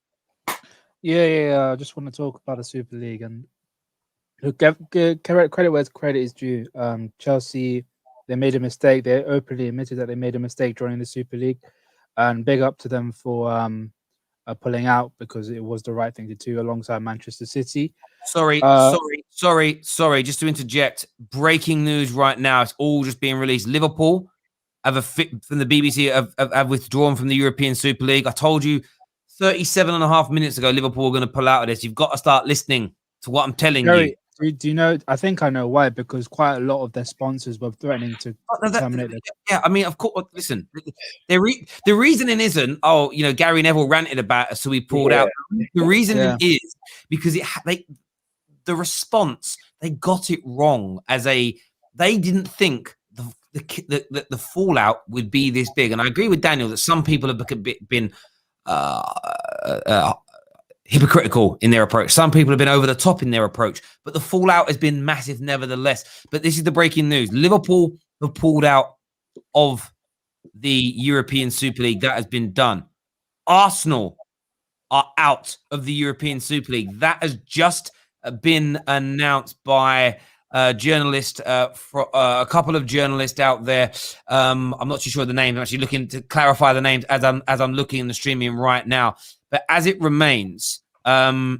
Yeah. I just want to talk about the Super League and look, credit where credit is due. Chelsea, they made a mistake. They openly admitted that they made a mistake during the Super League, and big up to them for pulling out, because it was the right thing to do alongside Manchester City. Sorry. Just to interject, breaking news right now. It's all just being released. Liverpool from the BBC have withdrawn from the European Super League. I told you 37.5 minutes ago, Liverpool were going to pull out of this. You've got to start listening to what I'm telling you. Do you know? I think I know why. Because quite a lot of their sponsors were threatening to terminate them. Yeah, I mean, of course. Listen, the reasoning isn't, Gary Neville ranted about us, so we pulled out. The reasoning is because the response, they got it wrong. They didn't think the fallout would be this big. And I agree with Daniel that some people have been hypocritical in their approach. Some people have been over the top in their approach, but the fallout has been massive nevertheless. But this is the breaking news. Liverpool have pulled out of the European Super League. That has been done. Arsenal are out of the European Super League. That has just been announced by a couple of journalists out there. I'm not too sure of the names. I'm actually looking to clarify the names as I'm looking in the streaming right now. But as it remains, oh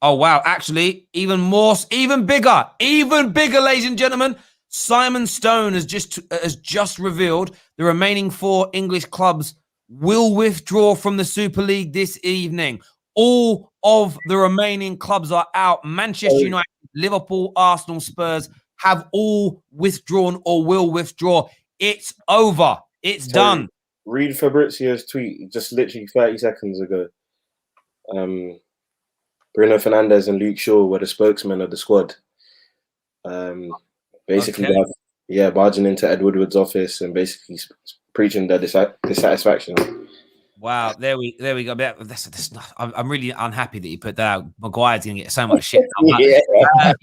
wow, actually, even bigger, ladies and gentlemen. Simon Stone has just revealed the remaining 4 English clubs will withdraw from the Super League this evening. All of the remaining clubs are out. Manchester United, Liverpool, Arsenal, Spurs have all withdrawn or will withdraw. It's over. It's done. Read Fabrizio's tweet just literally 30 seconds ago. Bruno Fernandes and Luke Shaw were the spokesmen of the squad. Basically, barging into Ed Woodward's office and basically preaching their dissatisfaction. Wow, there we go. I'm really unhappy that you put that out. Maguire's going to get so much shit.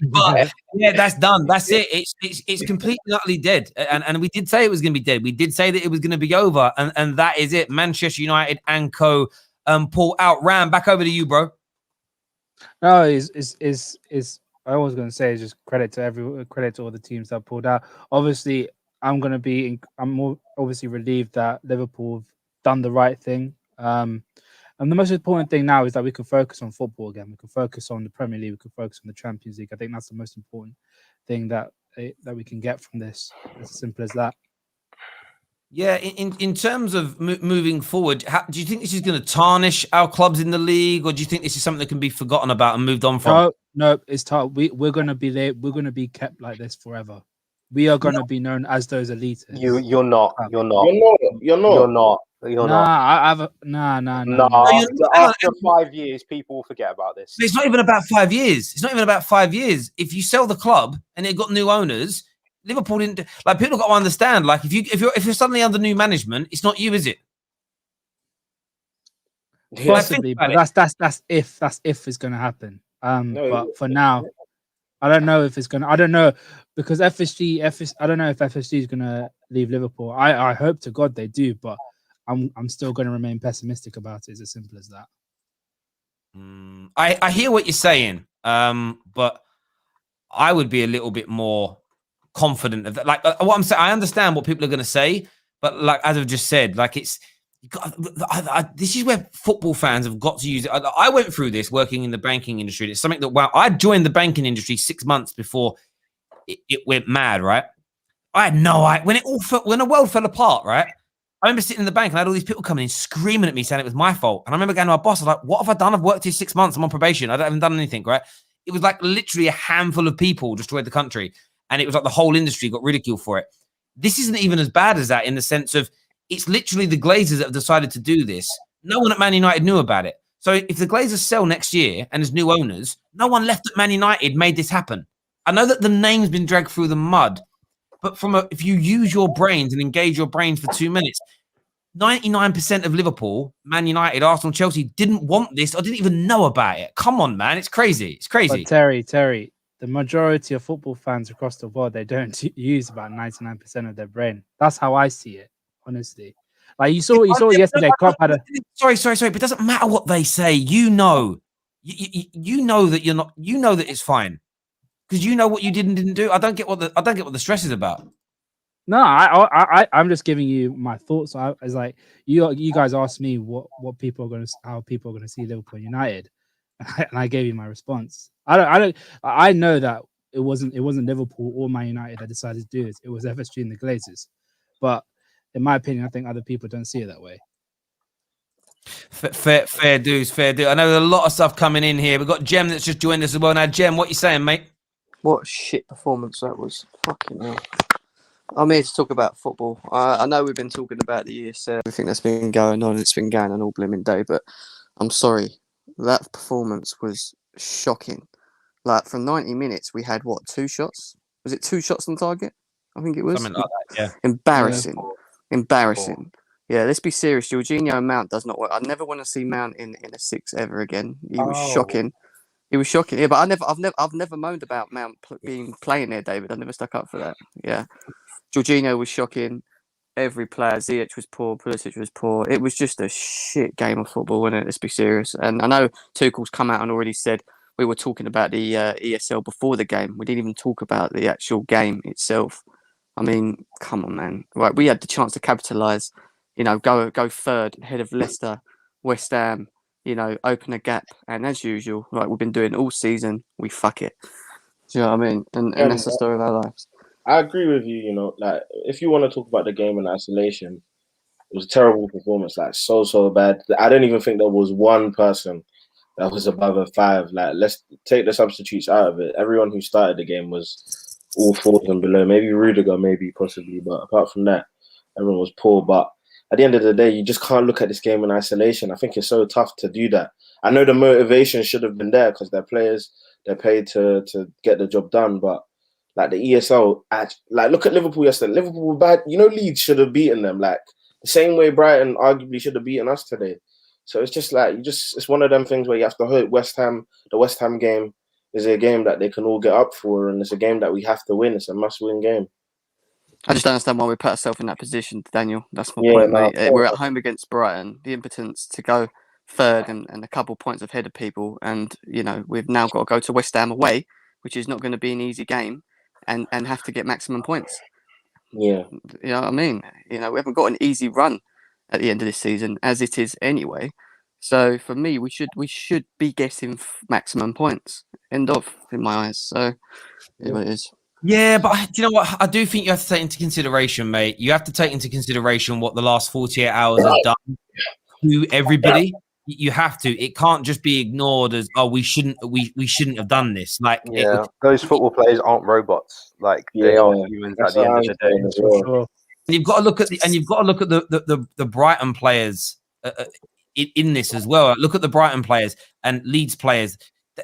But that's done. That's it. It's completely utterly dead. And we did say it was going to be dead. We did say that it was going to be over, and that is it. Manchester United and co. Pull out. Ram, back over to you, bro. No, I was going to say is just credit to all the teams that pulled out. Obviously, I'm more obviously relieved that Liverpool have done the right thing. And the most important thing now is that we can focus on football again. We can focus on the Premier League. We can focus on the Champions League. I think that's the most important thing that we can get from this. It's as simple as that. Yeah, in terms of moving forward, do you think this is going to tarnish our clubs in the league, or do you think this is something that can be forgotten about and moved on from? No, it's we're going to be there. We're going to be kept like this forever. We are going to be known as those elites. You're not. After 5 years, people will forget about this. It's not even about 5 years. If you sell the club and it got new owners, Liverpool didn't. Like, people got to understand. Like, if you're suddenly under new management, it's not you, is it? Possibly, but that's if it's going to happen. But for now, I don't know if it's gonna. I don't know because FSG. I don't know if FSG is gonna leave Liverpool. I hope to God they do, but I'm still gonna remain pessimistic about it. It's as simple as that. I hear what you're saying, but I would be a little bit more confident of that. Like what I'm saying, I understand what people are going to say, but like as I've just said, like this is where football fans have got to use it. I went through this working in the banking industry. It's something that I joined the banking industry 6 months before it went mad. Right? I had no idea when the world fell apart. Right? I remember sitting in the bank and I had all these people coming in screaming at me saying it was my fault. And I remember going to my boss, I was like, what have I done? I've worked here 6 months. I'm on probation. I haven't done anything, right? It was like literally a handful of people destroyed the country. And it was like the whole industry got ridiculed for it. This isn't even as bad as that in the sense of it's literally the Glazers that have decided to do this. No one at Man United knew about it. So if the Glazers sell next year and there's new owners, no one left at Man United made this happen. I know that the name's been dragged through the mud, but if you use your brains and engage your brains for 2 minutes, 99% of Liverpool, Man United, Arsenal, Chelsea didn't want this or didn't even know about it. Come on, man. It's crazy. It's crazy. But Terry, the majority of football fans across the world, they don't use about 99% of their brain. That's how I see it, honestly. Like you saw yesterday, Klopp had a... Sorry, but it doesn't matter what they say. You know that you're not, you know that it's fine. Because you know what you did and didn't do. I don't get what the stress is about. No, I'm just giving you my thoughts. I was like, you guys asked me how people are going to see Liverpool United, and I gave you my response. I know that it wasn't Liverpool or Man United that decided to do this. It was FSG and the Glazers. But in my opinion, I think other people don't see it that way. Fair dues. I know there's a lot of stuff coming in here. We've got Jem that's just joined us as well. Now, Jem, what you saying, mate? What a shit performance that was. Fucking hell. I'm here to talk about football. I know we've been talking about the ESL, everything that's been going on. It's been going on all blooming day, but I'm sorry. That performance was shocking. Like, from 90 minutes, we had, 2 shots? Was it 2 shots on target? I think it was. Something like that, yeah. Embarrassing. Yeah, let's be serious. Jorginho and Mount does not work. I never want to see Mount in a 6 ever again. He was shocking. It was shocking. Yeah, but I've never moaned about Mount playing there, David. I never stuck up for that. Yeah. Jorginho was shocking. Every player, Ziyech was poor, Pulisic was poor. It was just a shit game of football, wasn't it? Let's be serious. And I know Tuchel's come out and already said we were talking about the ESL before the game. We didn't even talk about the actual game itself. I mean, come on, man. Right, we had the chance to capitalise. Go third ahead of Leicester, West Ham. Open a gap, and as usual, like we've been doing all season, we fuck it. Do you know what I mean? And that's the story of our lives. I agree with you. Like if you want to talk about the game in isolation, it was a terrible performance. Like so bad. I don't even think there was one person that was above a 5. Like let's take the substitutes out of it. Everyone who started the game was all 4s and below. Maybe Rudiger, possibly, but apart from that, everyone was poor. But at the end of the day, you just can't look at this game in isolation. I think it's so tough to do that. I know the motivation should have been there because they're players, they're paid to get the job done. But like the ESL, look at Liverpool yesterday. Liverpool were bad. Leeds should have beaten them. Like the same way Brighton arguably should have beaten us today. So it's just like it's one of them things where you have to hope the West Ham game is a game that they can all get up for, and it's a game that we have to win. It's a must-win game. I just don't understand why we put ourselves in that position, Daniel. That's my point, mate. We're at home against Brighton. The impotence to go third and a couple points ahead of people. And, we've now got to go to West Ham away, which is not going to be an easy game, and have to get maximum points. Yeah. You know what I mean? We haven't got an easy run at the end of this season, as it is anyway. So, for me, we should be getting maximum points. End of, in my eyes. So, yeah, what it is. Yeah, but do you know what? I do think you have to take into consideration, mate. You have to take into consideration what the last 48 hours have done to everybody. You have to. It can't just be ignored as, we shouldn't have done this. Like, those football players aren't robots. Like they are humans at the end of the day. Sure. And you've got to look at the Brighton players in this as well. Look at the Brighton players and Leeds players.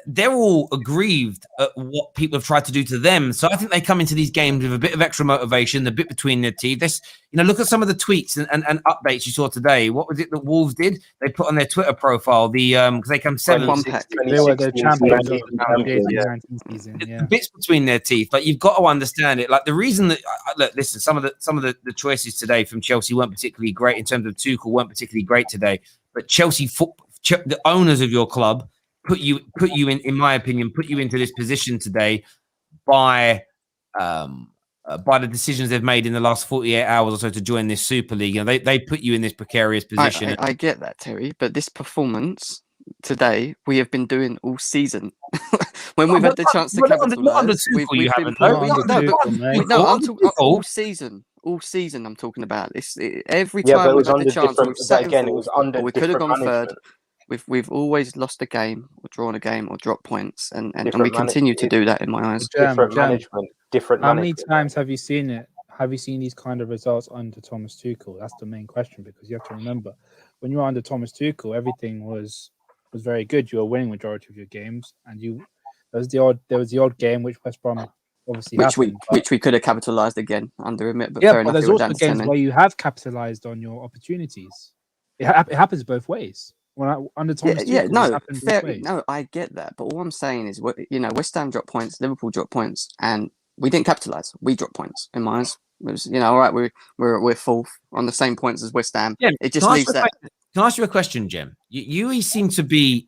they're all aggrieved at what people have tried to do to them. So I think they come into these games with a bit of extra motivation, a bit between their teeth. This, look at some of the tweets and updates you saw today. What was it that Wolves did? They put on their Twitter profile because they come 7th. They were the champions of the 2019 season. Yeah. The bits between their teeth. Like, you've got to understand it. Like, the reason that look, listen, some of the choices today from Chelsea weren't particularly great in terms of Tuchel, weren't particularly great today. But Chelsea, the owners of your club, put you in my opinion, put you into this position today by the decisions they've made in the last 48 hours or so to join this Super League. They put you in this precarious position. I get that, Terry, but this performance today we have been doing all season. When we've had the chance to capitalise, we've been. I'm talking all season. All season, I'm talking about this. Every time we've had the chance, we've sat again. It was under. We could have gone third. We've always lost a game or drawn a game or dropped points, and we continue to do that in my eyes. Different management. How many times have you seen it? Have you seen these kind of results under Thomas Tuchel? That's the main question, because you have to remember, when you were under Thomas Tuchel, everything was very good. You were winning majority of your games, and there was the odd game which West Brom obviously which we could have capitalised again under him. But yeah, but there's also games where you have capitalised on your opportunities. It happens both ways. Under Thomas Tuchel, no, I get that, but all I'm saying is, West Ham dropped points, Liverpool dropped points, and we didn't capitalise. We dropped points in my eyes. It was, all right, we're fourth on the same points as West Ham. Yeah, it just leaves that. Can I ask you a question, Jim? You always seem to be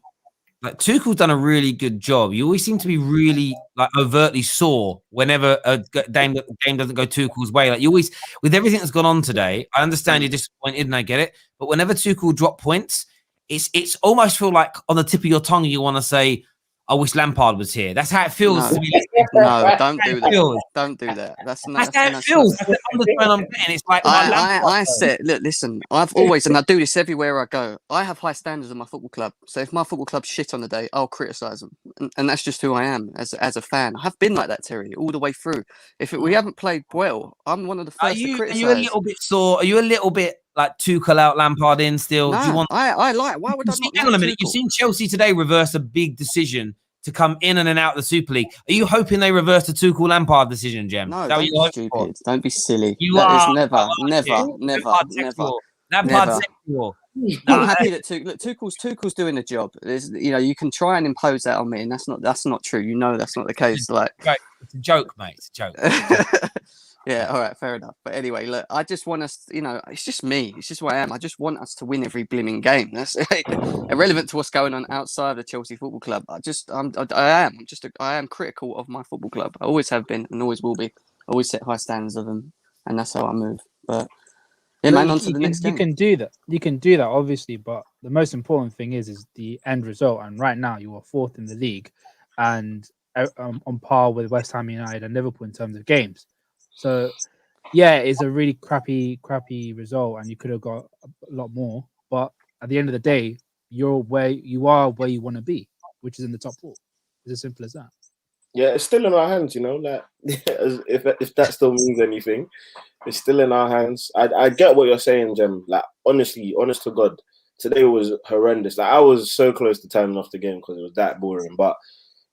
like, Tuchel's done a really good job. You always seem to be really overtly sore whenever a game doesn't go Tuchel's way. Like, you always, with everything that's gone on today, I understand you're disappointed and I get it, but whenever Tuchel dropped points, it's almost feel like on the tip of your tongue you want to say, I wish Lampard was here. That's how it feels to me. No, don't do that. Don't do that. That's how it feels. That's the undertone I'm getting. It's like I said, look, listen. I've always, and I do this everywhere I go. I have high standards in my football club. So if my football club shit on the day, I'll criticise them, and that's just who I am as a fan. I have been like that, Terry, all the way through. If we haven't played well, I'm one of the first to criticise. Are you a little bit sore? Are you a little bit like Tuchel out, Lampard in still? No, do you want? I like. Why would I not? Hang on a minute. You've seen Chelsea today reverse a big decision to come in and out of the Super League. Are you hoping they reverse the Tuchel Lampard decision, Jem? No, don't be stupid. Don't be silly. Never. Lampard sexual. I'm happy that Tuchel's doing the job. You can try and impose that on me, and that's not true. That's not the case. Like, it's a joke, mate. It's a joke. Yeah, all right, fair enough. But anyway, look, I just want us, it's just me. It's just what I am. I just want us to win every blimmin' game. That's irrelevant to what's going on outside of the Chelsea Football Club. I am critical of my football club. I always have been and always will be. I always set high standards of them, and that's how I move. But yeah, man, on to the next game. You can do that. You can do that, obviously. But the most important thing is the end result. And right now, you are fourth in the league, and on par with West Ham United and Liverpool in terms of games. So, yeah, it's a really crappy result, and you could have got a lot more. But at the end of the day, you are where you want to be, which is in the top four. It's as simple as that. Yeah, it's still in our hands, like if that still means anything, it's still in our hands. I get what you're saying, Jem. Like, honestly, honest to God, today was horrendous. Like, I was so close to turning off the game because it was that boring. But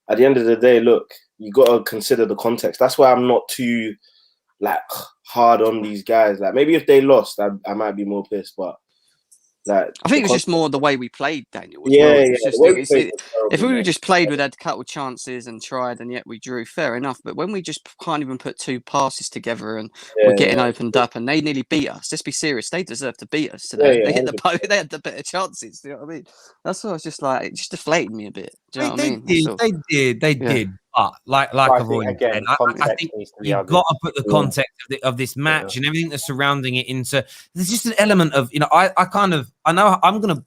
at the end of the day, look, you got to consider the context. That's why I'm not too hard on these guys. Like, maybe if they lost, I might be more pissed, but I think it was just more the way we played, Daniel. If we just played with had a couple of chances and tried, and yet we drew, fair enough. But when we just can't even put two passes together and we're getting opened up, and they nearly beat us. Let's be serious; they deserve to beat us today. They had the better chances. Do you know what I mean? That's what I was just like. It just deflated me a bit. Do you know what I mean? They did. But like I've already said, I think you've got to put the context of this match and everything that's surrounding it into. There's just an element of I know I'm going to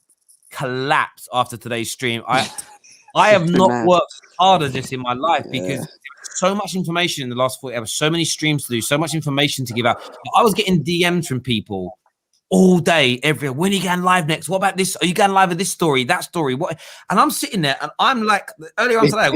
collapse after today's stream. I have not worked harder this in my life because so much information in the last 40 hours, so many streams to do, so much information to give out. I was getting DMs from people all day, when are you going live next? What about this? Are you going live with this story, that story? What? And I'm sitting there and I'm like, earlier on today,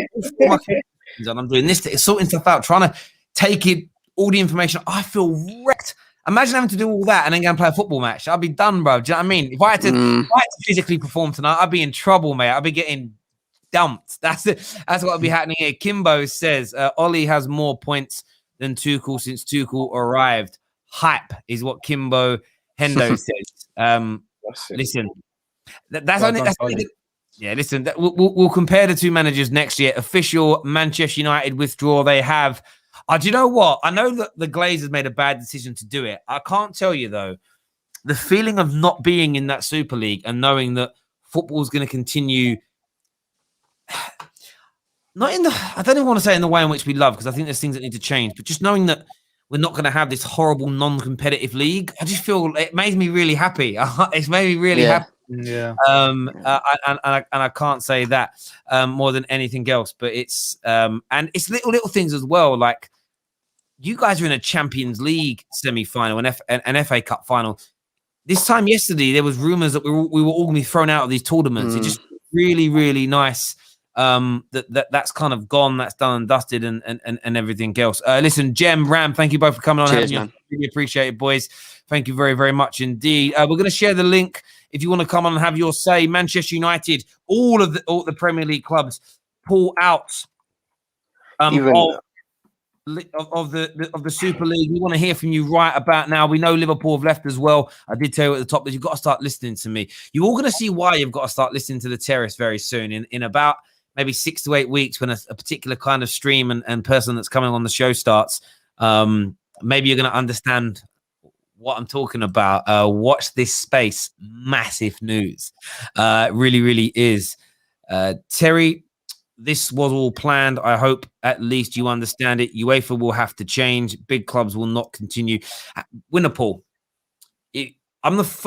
and I'm doing this, sorting stuff out, trying to take in all the information. I feel wrecked. Imagine having to do all that and then go and play a football match. I'd be done, bro. Do you know what I mean? If I had to physically perform tonight, I'd be in trouble, mate. I'd be getting dumped. That's it. That's what'll be happening here. Kimbo says Ollie has more points than Tuchel since Tuchel arrived. Hype is what Kimbo Hendo says. Listen, that's Well only. done, That's Ollie. only yeah, listen. We'll compare the two managers next year. Official Manchester United withdrawal. They have. Do you know what? I know that the Glazers made a bad decision to do it. I can't tell you though. The feeling of not being in that Super League and knowing that football is going to continue. Not in the. I don't even want to say in the way in which we love, because I think there's things that need to change. But just knowing that we're not going to have this horrible non-competitive league, I just feel it made me really happy. It's made me really happy. Yeah. And I can't say that more than anything else. But it's and it's little things as well. Like you guys are in a Champions League semi-final and an FA Cup final. This time yesterday, there was rumors that we were all going to be thrown out of these tournaments. It just really, really nice. That's kind of gone, that's done and dusted, and everything else. Listen, Jem, Ram, thank you both for coming on. Cheers, man. Really appreciate it, boys. Thank you very, very much indeed. We're going to share the link if you want to come on and have your say. Manchester United, all the Premier League clubs pull out of the Super League. We want to hear from you right about now. We know Liverpool have left as well. I did tell you at the top that you've got to start listening to me. You're all going to see why you've got to start listening to the Terrace very soon. In about maybe 6 to 8 weeks, when a particular kind of stream and person that's coming on the show starts, maybe you're going to understand what I'm talking about. Watch this space. Massive news. Really, really is. Terry, this was all planned. I hope at least you understand it. UEFA will have to change. Big clubs will not continue. Winnerpool. I was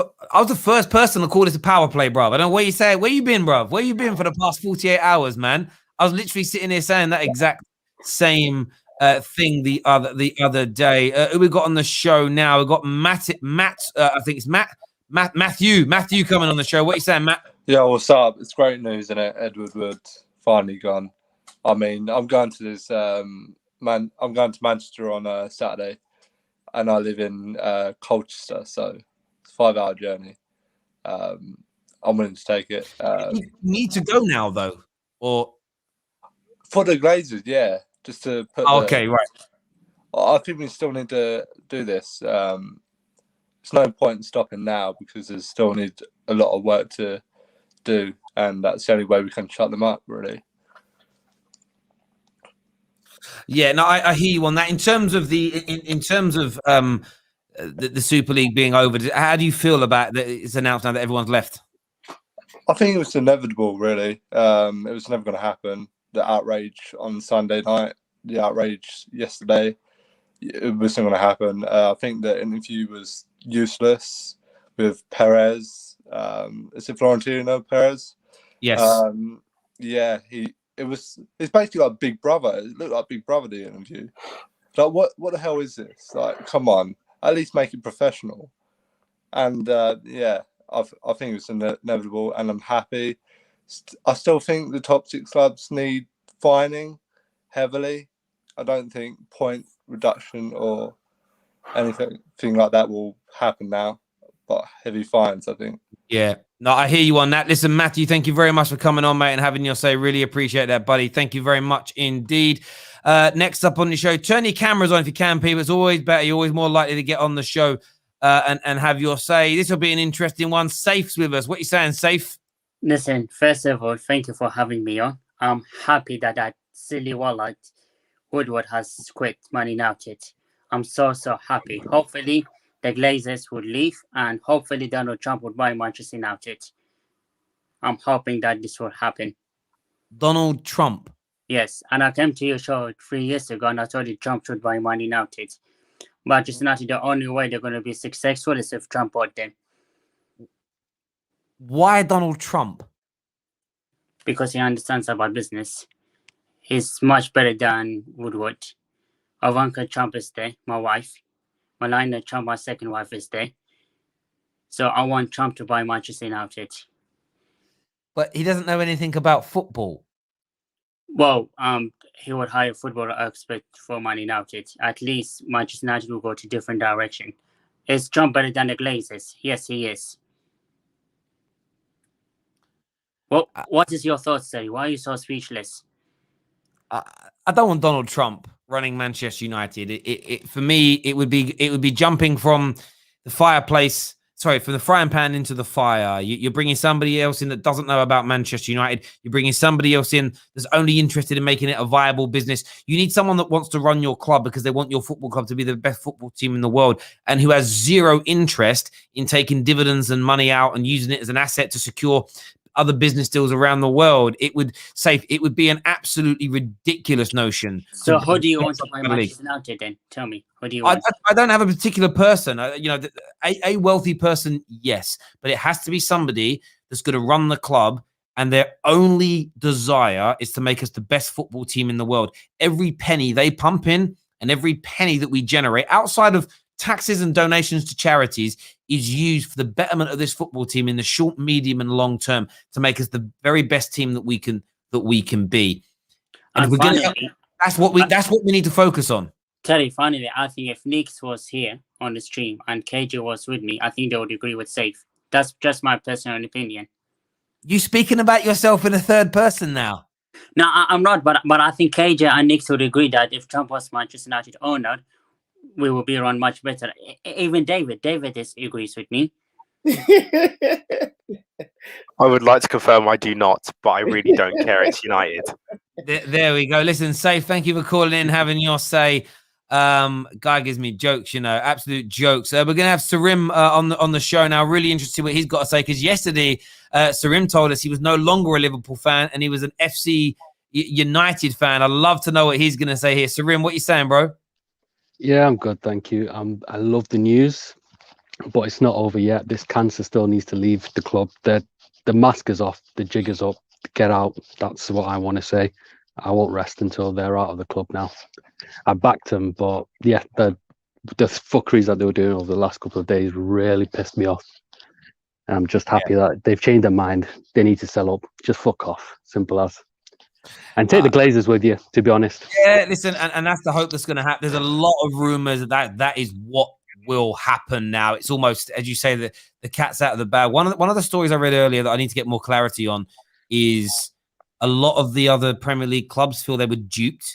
the first person to call this a power play, bruv. I don't know what you say. Where you been, bruv? Where you been for the past 48 hours, man? I was literally sitting here saying that exact same thing the other day. Who we got on the show now? We got Matt. I think it's Matthew coming on the show. What are you saying, Matt? Yeah, what's up? It's great news, isn't it? Edward Wood finally gone. I mean, I'm going to this I'm going to Manchester on Saturday, and I live in Colchester, so it's a 5-hour journey. I'm willing to take it. You need to go now, though, or for the Glazers, yeah, just to put. Okay, right. I think we still need to do this. There's no point in stopping now because there's still need a lot of work to do, and that's the only way we can shut them up, really. Yeah, no, I hear you on that. In terms of the Super League being over, how do you feel about that? It's announced now that everyone's left. I think it was inevitable, really. It was never going to happen. The outrage on Sunday night, the outrage yesterday, it wasn't going to happen. I think the interview was useless with Perez. Is it Florentino Perez? Yes. Yeah, it's basically like Big Brother. It looked like Big Brother, the interview. Like, what the hell is this? Like, come on, at least make it professional. And yeah, I think it's inevitable, and I'm happy. I still think the top 6 clubs need fining heavily. I don't think point reduction or anything like that will happen now, but heavy fines, I think. Yeah. No, I hear you on that. Listen, Matthew, thank you very much for coming on, mate, and having your say. Really appreciate that, buddy. Thank you very much indeed. Next up on the show, turn your cameras on if you can, people. It's always better. You're always more likely to get on the show and have your say. This will be an interesting one. Safe's with us. What are you saying, Safe? Listen, first of all, thank you for having me on. I'm happy that silly wallet, Woodward, has quit Man United. I'm so happy. Hopefully, the Glazers would leave, and hopefully Donald Trump would buy Manchester United. I'm hoping that this will happen. Donald Trump? Yes, and I came to your show 3 years ago, and I told you Trump should buy Man United. Manchester United, the only way they're going to be successful is if Trump bought them. Why Donald Trump? Because he understands about business. He's much better than Woodward. Ivanka Trump is there, my wife. Melania Trump, my second wife, is there. So I want Trump to buy Manchester United. But he doesn't know anything about football. Well, he would hire a football expert for Man United. At least Manchester United will go to different direction. Is Trump better than the Glazers? Yes, he is. What is your thoughts, Terry? Why are you so speechless? I don't want Donald Trump running Manchester United. For me, it would be jumping from the fireplace. Sorry, from the frying pan into the fire. You're bringing somebody else in that doesn't know about Manchester United. You're bringing somebody else in that's only interested in making it a viable business. You need someone that wants to run your club because they want your football club to be the best football team in the world, and who has zero interest in taking dividends and money out and using it as an asset to secure other business deals around the world. It would be an absolutely ridiculous notion. So who do you want to play Manchester United then? Tell me, who do you want? I don't have a particular person. A wealthy person, yes, but it has to be somebody that's going to run the club, and their only desire is to make us the best football team in the world. Every penny they pump in and every penny that we generate outside of taxes and donations to charities is used for the betterment of this football team in the short, medium, and long term to make us the very best team that we can be. And if finally, that's what we need to focus on. Terry, finally, I think if Nix was here on the stream and KJ was with me, I think they would agree with Safe. That's just my personal opinion. You speaking about yourself in a third person now? No, I'm not, but I think KJ and Nix would agree that if Trump was Manchester United owner, we will be run much better. Even David agrees with me. I would like to confirm I do not, but I really don't care. It's United. There we go. Listen, Safe, thank you for calling in, having your say. Guy gives me jokes, absolute jokes. We're gonna have Sarim on the show now. Really interested what he's got to say, because yesterday Sarim told us he was no longer a Liverpool fan and he was an FC United fan. I'd love to know what he's gonna say here. Sarim, what you saying, bro? Yeah, I'm good, thank you. I love the news, but it's not over yet. This cancer still needs to leave the club. The mask is off, the jig is up. Get out. That's what I want to say. I won't rest until they're out of the club now. I backed them, but yeah, the fuckeries that they were doing over the last couple of days really pissed me off. And I'm just happy that they've changed their mind. They need to sell up. Just fuck off. Simple as. And take the Glazers with you, to be honest. Yeah, listen, and that's the hope that's going to happen. There's a lot of rumours that is what will happen now. It's almost, as you say, the cat's out of the bag. One of the stories I read earlier that I need to get more clarity on is a lot of the other Premier League clubs feel they were duped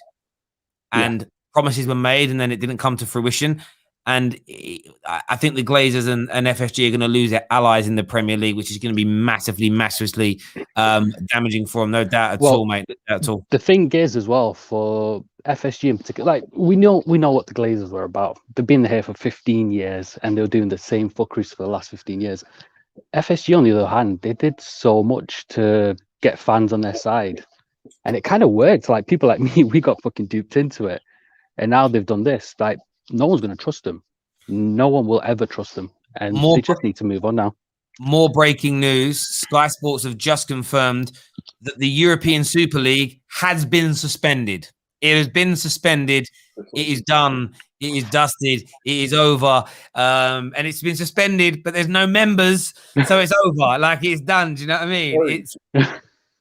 and promises were made and then it didn't come to fruition. And I think the Glazers and FSG are going to lose their allies in the Premier League, which is going to be massively damaging for them. No doubt at all, mate. No doubt at all. The thing is, as well, for FSG in particular, like we know what the Glazers were about. They've been here for 15 years and they were doing the same fuckeries for the last 15 years. FSG, on the other hand, they did so much to get fans on their side. And it kind of worked. Like people like me, we got fucking duped into it. And now they've done this. Like, no one's going to trust them. No one will ever trust them. And they just need to move on now. More breaking news. Sky Sports have just confirmed that the European Super League has been suspended. It has been suspended. It is done. It is dusted. It is over. And it's been suspended, but there's no members. So it's over. Like, it's done. Do you know what I mean?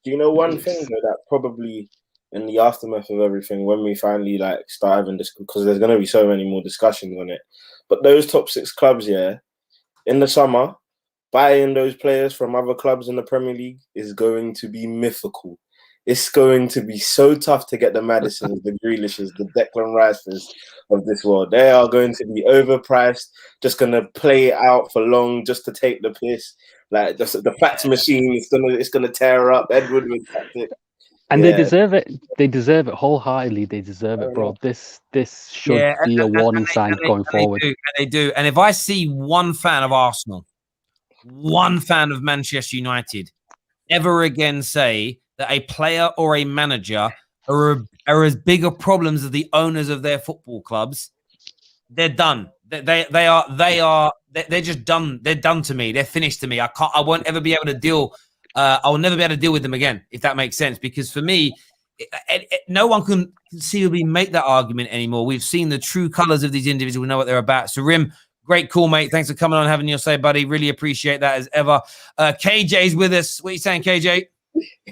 Do you know one thing though, that probably in the aftermath of everything, when we finally start having this, because there's going to be so many more discussions on it, but those top 6 clubs, in the summer, buying those players from other clubs in the Premier League is going to be mythical. It's going to be so tough to get the Madisons, the Grealishes, the Declan Rices of this world. They are going to be overpriced, just going to play it out for long just to take the piss. Like just the fax machine, it's gonna tear up. Edward with tactic. And they deserve it. They deserve it wholeheartedly. They deserve it, bro. This should be a warning sign going forward. They do. And if I see one fan of Arsenal, one fan of Manchester United, ever again say that a player or a manager are as big a problems as the owners of their football clubs, they're done. They're just done. They're done to me. They're finished to me. I won't ever be able to deal. I'll never be able to deal with them again, if that makes sense. Because for me, no one can conceivably make that argument anymore. We've seen the true colours of these individuals. We know what they're about. So, Rim, great call, mate. Thanks for coming on, having your say, buddy. Really appreciate that as ever. KJ's with us. What are you saying, KJ?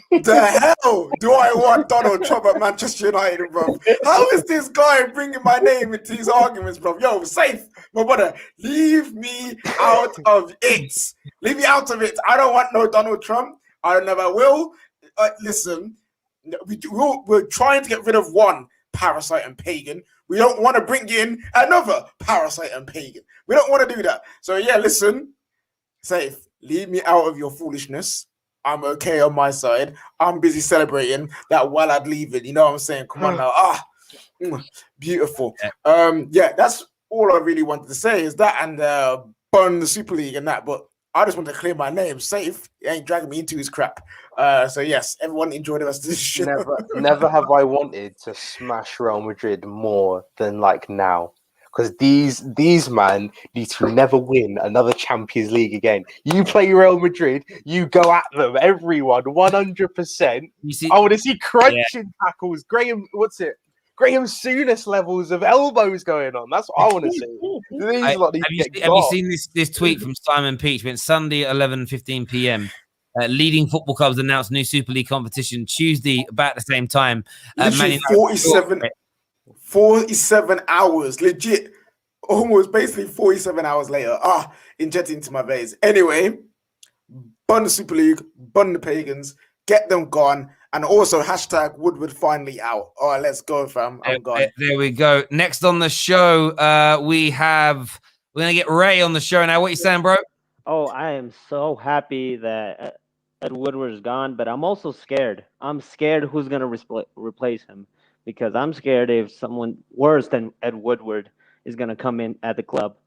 The hell do I want Donald Trump at Manchester United, bro? How is this guy bringing my name into these arguments, bro? Yo, Safe, my brother, leave me out of it. Leave me out of it. I don't want no Donald Trump. I never will. Listen, we're trying to get rid of one parasite and pagan. We don't want to bring in another parasite and pagan. We don't want to do that. So yeah, listen, Safe, leave me out of your foolishness. I'm okay on my side. I'm busy celebrating that while I'd leave it. You know what I'm saying? Come on now. Beautiful. Yeah, that's all I really wanted to say is that and burn the Super League and that. But I just want to clear my name. Safe. He ain't dragging me into his crap. So yes, everyone enjoy the rest of this show. Never have I wanted to smash Real Madrid more than like now. Because these man need to never win another Champions League again. You play Real Madrid, you go at them, everyone, 100%. I want to see crunching tackles. Graham Souness levels of elbows going on. That's what I want to see. Have you seen this tweet from Simon Peach? It's Sunday at 11:15 p.m. Leading football clubs announced new Super League competition Tuesday about the same time. 47 hours, legit, almost basically 47 hours later. Injected into my veins. Anyway, bun the Super League, bun the pagans, get them gone, and also hashtag Woodward finally out. All right, let's go, fam. I'm gone. There we go. Next on the show, we're gonna get Ray on the show now. What are you saying, bro? Oh, I am so happy that Ed Woodward is gone, but I'm also scared. I'm scared who's gonna replace him. Because I'm scared if someone worse than Ed Woodward is going to come in at the club.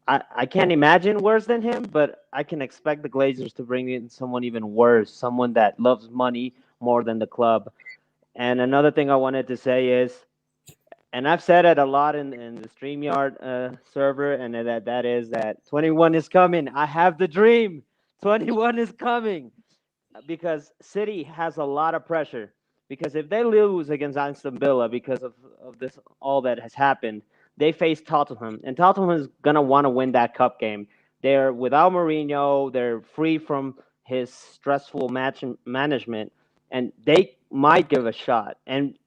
I can't imagine worse than him, but I can expect the Glazers to bring in someone even worse, someone that loves money more than the club. And another thing I wanted to say is, and I've said it a lot in the StreamYard server, and that is that 21 is coming. I have the dream. 21 is coming. Because City has a lot of pressure. Because if they lose against Aston Villa because of this, all that has happened, they face Tottenham. And Tottenham is going to want to win that cup game. They're without Mourinho. They're free from his stressful match management. And they might give a shot. And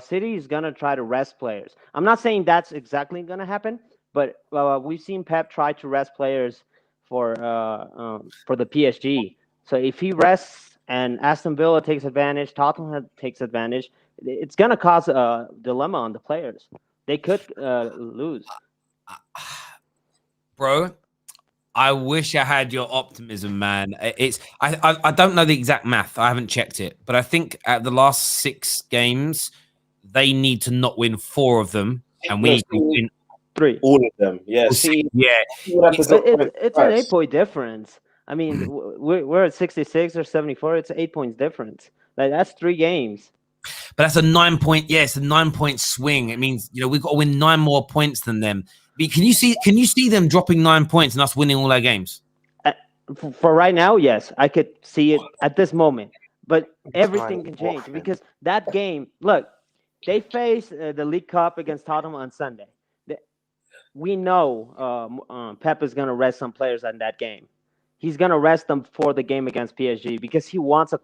City is going to try to rest players. I'm not saying that's exactly going to happen. But we've seen Pep try to rest players for the PSG. So if he rests and Aston Villa takes advantage, Tottenham takes advantage, it's going to cause a dilemma on the players. They could lose. Bro, I wish I had your optimism, man. I don't know the exact math. I haven't checked it. But I think at the last 6 games, they need to not win 4 of them. And we need to win 3. All of them. Yeah. It's an 8-point difference. I mean, we're at 66 or 74. It's 8 points difference. Like that's 3 games. But that's a 9-point. Yeah, it's a 9-point swing. It means we've got to win 9 more points than them. Can you see them dropping 9 points and us winning all our games? For right now, yes, I could see it at this moment. But everything can change because that game. Look, they face the League Cup against Tottenham on Sunday. We know Pep is going to rest some players in that game. He's going to rest them for the game against PSG because he wants to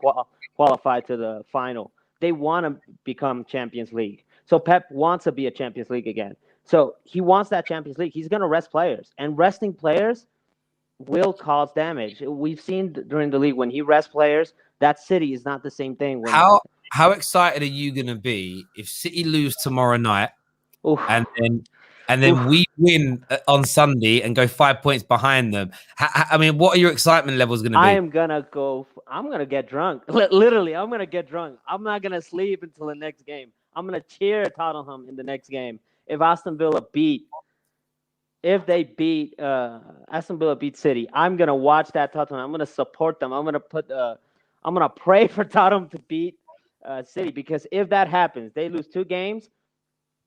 qualify to the final. They want to become Champions League. So Pep wants to be a Champions League again. So he wants that Champions League. He's going to rest players. And resting players will cause damage. We've seen during the league when he rests players, that City is not the same thing. How excited are you going to be if City lose tomorrow night and then we win on Sunday and go 5 points behind them? I mean, what are your excitement levels going to be? I'm going to get drunk. Literally, I'm going to get drunk. I'm not going to sleep until the next game. I'm going to cheer Tottenham in the next game. If Aston Villa beat City, I'm going to watch that Tottenham. I'm going to support them. I'm going to pray for Tottenham to beat City because if that happens, they lose 2 games,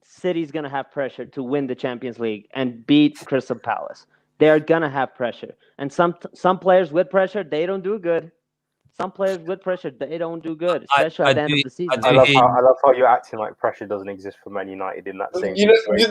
City's going to have pressure to win the Champions League and beat Crystal Palace. They're going to have pressure. And some players with pressure, they don't do good. Some players with pressure, they don't do good, especially at the end of the season. I love how you're acting like pressure doesn't exist for Man United in that same situation.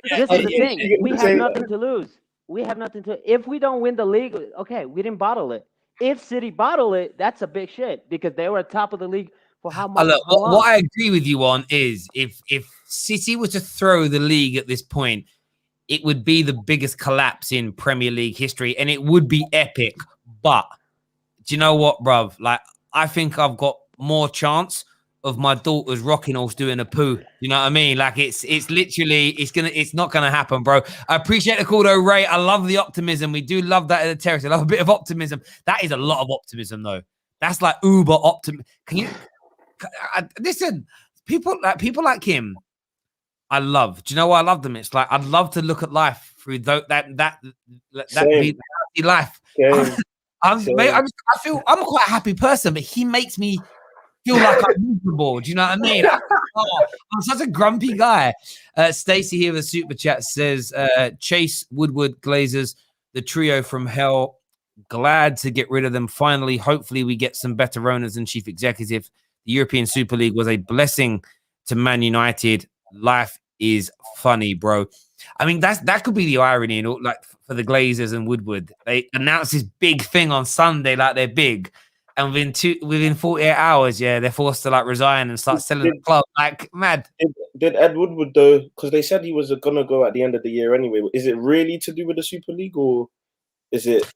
This is the thing. We have nothing to lose. If we don't win the league, okay, we didn't bottle it. If City bottle it, that's a big shit because they were at top of the league for how much? What I agree with you on is if City were to throw the league at this point, it would be the biggest collapse in Premier League history and it would be epic. But do you know what, bruv? Like, I think I've got more chance of my daughters rocking off doing a poo. You know what I mean? Like, it's literally, it's not gonna happen, bro. I appreciate the call though, Ray. I love the optimism. We do love that at the terrace. I love a bit of optimism. That is a lot of optimism, though. That's like uber optimism. Listen? People like him. I love. Do you know why I love them? It's like I'd love to look at life through that life. I feel I'm quite a happy person, but he makes me feel like I'm miserable. Do you know what I mean? I'm such a grumpy guy. Stacey here with a super chat says, Chase, Woodward, Glazers, the trio from hell. Glad to get rid of them finally. Hopefully we get some better owners and chief executive. The European Super League was a blessing to Man United. Life is funny, bro. I mean, that could be the irony, like for the Glazers and Woodward. They announced this big thing on Sunday, like they're big. And within 48 hours, they're forced to like resign and start selling the club. Like, mad. Did Ed Woodward though? Because they said he was gonna go at the end of the year anyway. Is it really to do with the Super League, or is it?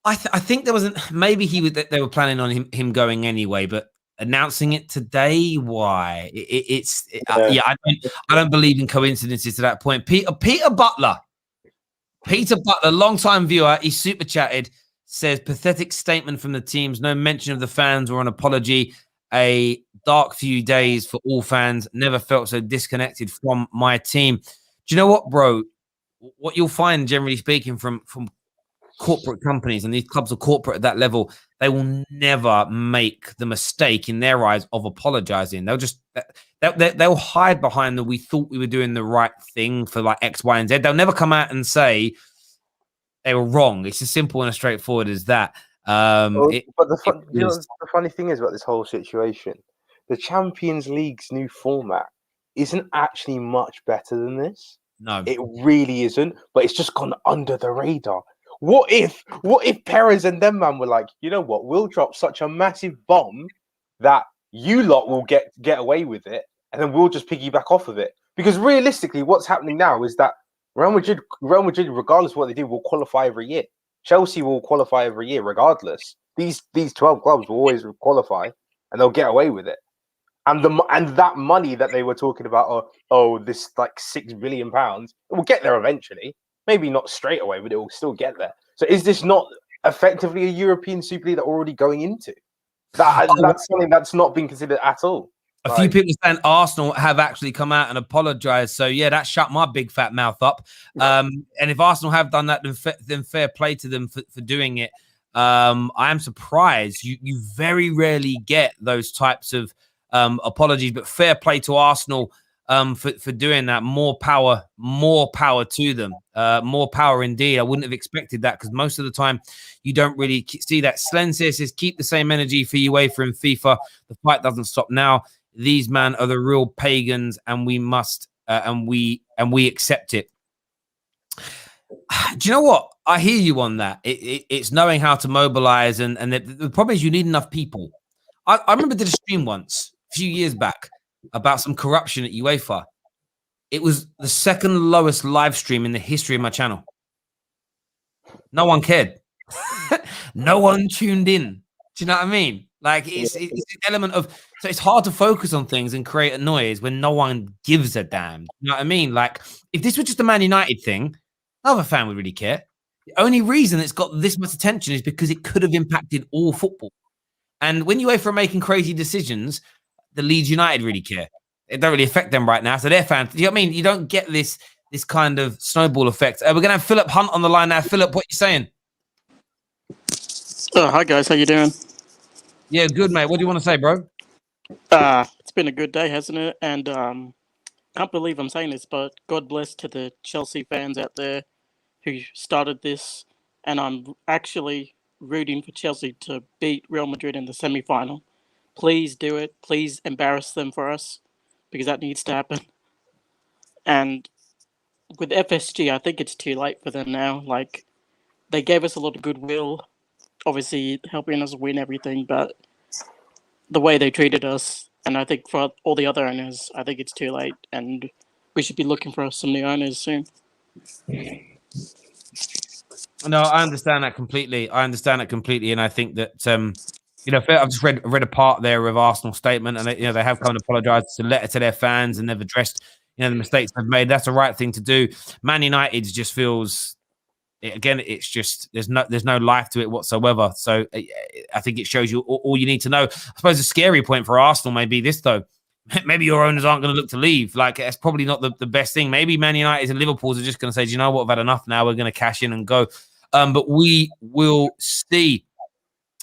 I think there wasn't. Maybe they were planning on him going anyway, but announcing it today, why? I don't believe in coincidences to that point. Peter Butler, long-time viewer, he super chatted. Says, pathetic statement from the teams. No mention of the fans or an apology. A dark few days for all fans. Never felt so disconnected from my team. Do you know what, bro? What you'll find, generally speaking, from corporate companies, and these clubs are corporate at that level, they will never make the mistake in their eyes of apologizing. They'll hide behind we thought we were doing the right thing for like X, Y, and Z. They'll never come out and say they were wrong. It's as simple and as straightforward as that. But the funny thing is about this whole situation, the Champions League's new format isn't actually much better than this. No, it really isn't. But it's just gone under the radar. What if Perez and them man were like, you know what? We'll drop such a massive bomb that you lot will get away with it, and then we'll just piggyback off of it. Because realistically, what's happening now is that Real Madrid, regardless of what they do, will qualify every year. Chelsea will qualify every year, regardless. These 12 clubs will always qualify, and they'll get away with it. And that money that they were talking about, this like £6 billion, it will get there eventually. Maybe not straight away, but it will still get there. So is this not effectively a European Super League that we're already going into? That's something that's not been considered at all. A few people saying Arsenal have actually come out and apologized. So, that shut my big fat mouth up. And if Arsenal have done that, then fair play to them for doing it. I am surprised. You very rarely get those types of apologies, but fair play to Arsenal for doing that. More power to them. More power indeed. I wouldn't have expected that because most of the time you don't really see that. Slensis says, keep the same energy for UEFA and FIFA. The fight doesn't stop now. These men are the real pagans, and we must and we accept it. Do you know what? I hear you on that. It's knowing how to mobilize, and the problem is you need enough people. I remember did a stream once a few years back about some corruption at UEFA. It was the second lowest live stream in the history of my channel. No one cared. No one tuned in. Do you know what I mean? Like it's an element of, so it's hard to focus on things and create a noise when no one gives a damn. You know what I mean? Like if this was just a Man United thing, no other fan would really care. The only reason it's got this much attention is because it could have impacted all football. And when UEFA are making crazy decisions, the Leeds United really care. It don't really affect them right now. So they're fans. You know what I mean? You don't get this kind of snowball effect. We're going to have Philip Hunt on the line now. Philip, what are you saying? Oh, hi guys, how you doing? Yeah, good, mate. What do you want to say, bro? It's been a good day, hasn't it? And can't believe I'm saying this, but God bless to the Chelsea fans out there who started this. And I'm actually rooting for Chelsea to beat Real Madrid in the semi-final. Please do it. Please embarrass them for us, because that needs to happen. And with FSG, I think it's too late for them now. Like, they gave us a lot of goodwill, obviously helping us win everything, but the way they treated us, and I think for all the other owners, I think it's too late, and we should be looking for some new owners soon. No, I understand that completely. And I think that I've just read a part there of Arsenal's statement, and they have come and apologised to letter to their fans, and they've addressed the mistakes they've made. That's the right thing to do. Man United just feels, again, it's just there's no life to it whatsoever. So I think it shows you all you need to know. I suppose the scary point for Arsenal may be this, though. Maybe your owners aren't going to look to leave. Like, it's probably not the best thing. Maybe Man United and Liverpool's are just going to say, do you know what, I've had enough now. We're going to cash in and go. But we will see.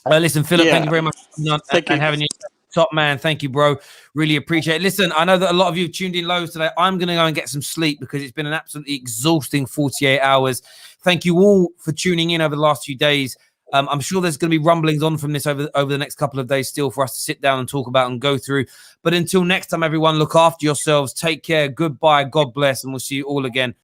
Listen, Philip, thank you very much for having you. Top man. Thank you, bro. Really appreciate it. Listen, I know that a lot of you have tuned in low today. I'm going to go and get some sleep because it's been an absolutely exhausting 48 hours. Thank you all for tuning in over the last few days. I'm sure there's going to be rumblings on from this over the next couple of days still for us to sit down and talk about and go through. But until next time, everyone, look after yourselves. Take care. Goodbye. God bless. And we'll see you all again